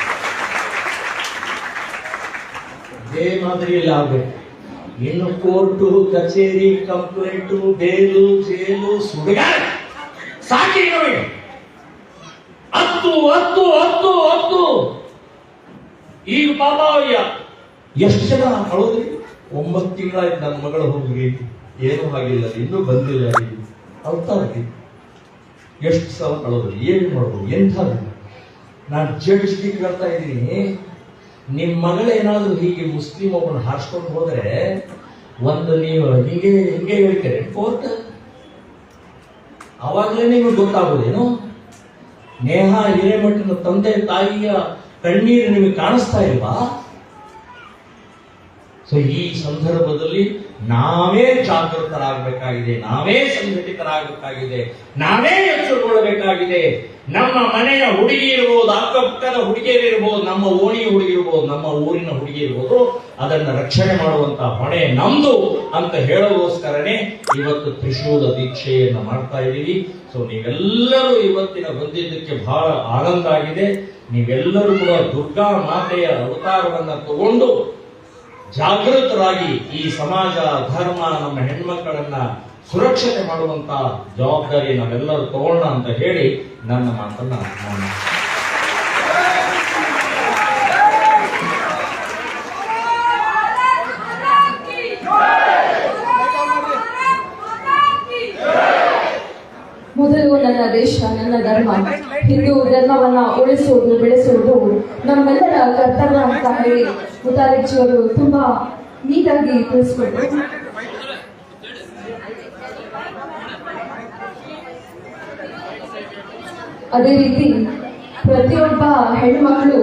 ಇದೇ ಮಾದರಿಯಲ್ಲಿ ಆಗ್ಬೇಕು. ಇನ್ನು ಕೋರ್ಟು, ಕಚೇರಿ, ಕಂಪ್ಲೇಂಟು, ಬೇಲು, ಜೈಲು, ಸುಡುಗಾಡ ಸಾಕಿ ನಮಗೆ. ಹತ್ತು ಹತ್ತು ಹತ್ತು ಹತ್ತು ಈಗ ಪಾಪ ಎಷ್ಟು ಜನ ಅಳೋದ್ರಿ? 9 ತಿಂಗಳಾಯ್ತು ನನ್ನ ಮಗಳು ಹೋಗಿ, ಏನೂ ಆಗಿಲ್ಲ, ಇನ್ನೂ ಬಂದಿಲ್ಲ ಅಳ್ತಾರ್ರಿ. ಎಷ್ಟು ಸಲ ಅಳೋದ್ರಿ? ಏನ್ ಮಾಡೋದು? ಎಂಥದ್ದು? ನಾನು ಜಡ್ಜ್ಗೆ ಕೇಳ್ತಾ ಇದ್ದೀನಿ, ನಿಮ್ ಮಗಳೇನಾದ್ರೂ ಹೀಗೆ ಮುಸ್ಲಿಂ ಒಬ್ಬನ ಹಾರಿಸ್ಕೊಂಡು ಹೋದ್ರೆ ಒಂದು ನೀವು ಹಿಂಗೆ ಹಿಂಗೆ ಹೇಳ್ತೀರಿ ಕೋರ್ಟ್, ಅವಾಗಲೇ ನಿಮಗೆ ಗೊತ್ತಾಗೋದೇನು? ನೇಹಾ ಹಿರೇಮಠನ ತಂದೆ ತಾಯಿಯ ಕಣ್ಣೀರು ನಿಮಗೆ ಕಾಣಿಸ್ತಾ ಇಲ್ವಾ? ಸೊ ಈ ಸಂದರ್ಭದಲ್ಲಿ ನಾವೇ ಜಾಗೃತರಾಗಬೇಕಾಗಿದೆ, ನಾವೇ ಸಂಘಟಿತರಾಗಬೇಕಾಗಿದೆ, ನಾವೇ ಎಚ್ಚರಗೊಳ್ಳಬೇಕಾಗಿದೆ. ನಮ್ಮ ಮನೆಯ ಹುಡುಗಿ ಇರ್ಬೋದು, ಅಕ್ಕಪಕ್ಕದ ಹುಡುಗಿಯರು ಇರ್ಬೋದು, ನಮ್ಮ ಓಣಿಯ ಹುಡುಗಿ ಇರ್ಬೋದು, ನಮ್ಮ ಊರಿನ ಹುಡುಗಿ ಇರ್ಬೋದು, ಅದನ್ನ ರಕ್ಷಣೆ ಮಾಡುವಂತ ಹೊಣೆ ನಮ್ದು ಅಂತ ಹೇಳೋಗೋಸ್ಕರನೇ ಇವತ್ತು ತ್ರಿಶೂಲ ದೀಕ್ಷೆಯನ್ನು ಮಾಡ್ತಾ ಇದ್ದೀವಿ. ಸೊ ನೀವೆಲ್ಲರೂ ಇವತ್ತಿನ ಬಂದಿದ್ದಕ್ಕೆ ಬಹಳ ಆನಂದ ಆಗಿದೆ. ನೀವೆಲ್ಲರೂ ಕೂಡ ದುರ್ಗಾ ಮಾತೆಯ ಅವತಾರವನ್ನ ತಗೊಂಡು ಜಾಗೃತರಾಗಿ ಈ ಸಮಾಜ, ಧರ್ಮ, ನಮ್ಮ ಹೆಣ್ಮಕ್ಕಳನ್ನ ಸುರಕ್ಷತೆ ಮಾಡುವಂತ ಜವಾಬ್ದಾರಿ ನಾವೆಲ್ಲರೂ ತಗೊಳ್ಳೋಣ ಅಂತ ಹೇಳಿ ನನ್ನ ಮಾತನ್ನ ನಾನು ಮೊದಲು ನನ್ನ ದೇಶ, ನನ್ನ ಧರ್ಮ, ಹಿಂದೂ ಧರ್ಮವನ್ನ ಉಳಿಸುವುದು, ಬೆಳೆಸುವುದು ನಮ್ಮೆಲ್ಲರ ಕರ್ತವ್ಯ ಅಂತ ಹೇಳಿ ಮುತಾಲಿಜಿಯವರು ತುಂಬಾ ನೀಟಾಗಿ ತಿಳಿಸ್ಕೊಟ್ರು. ಅದೇ ರೀತಿ ಪ್ರತಿಯೊಬ್ಬ ಹೆಣ್ಮಕ್ಳು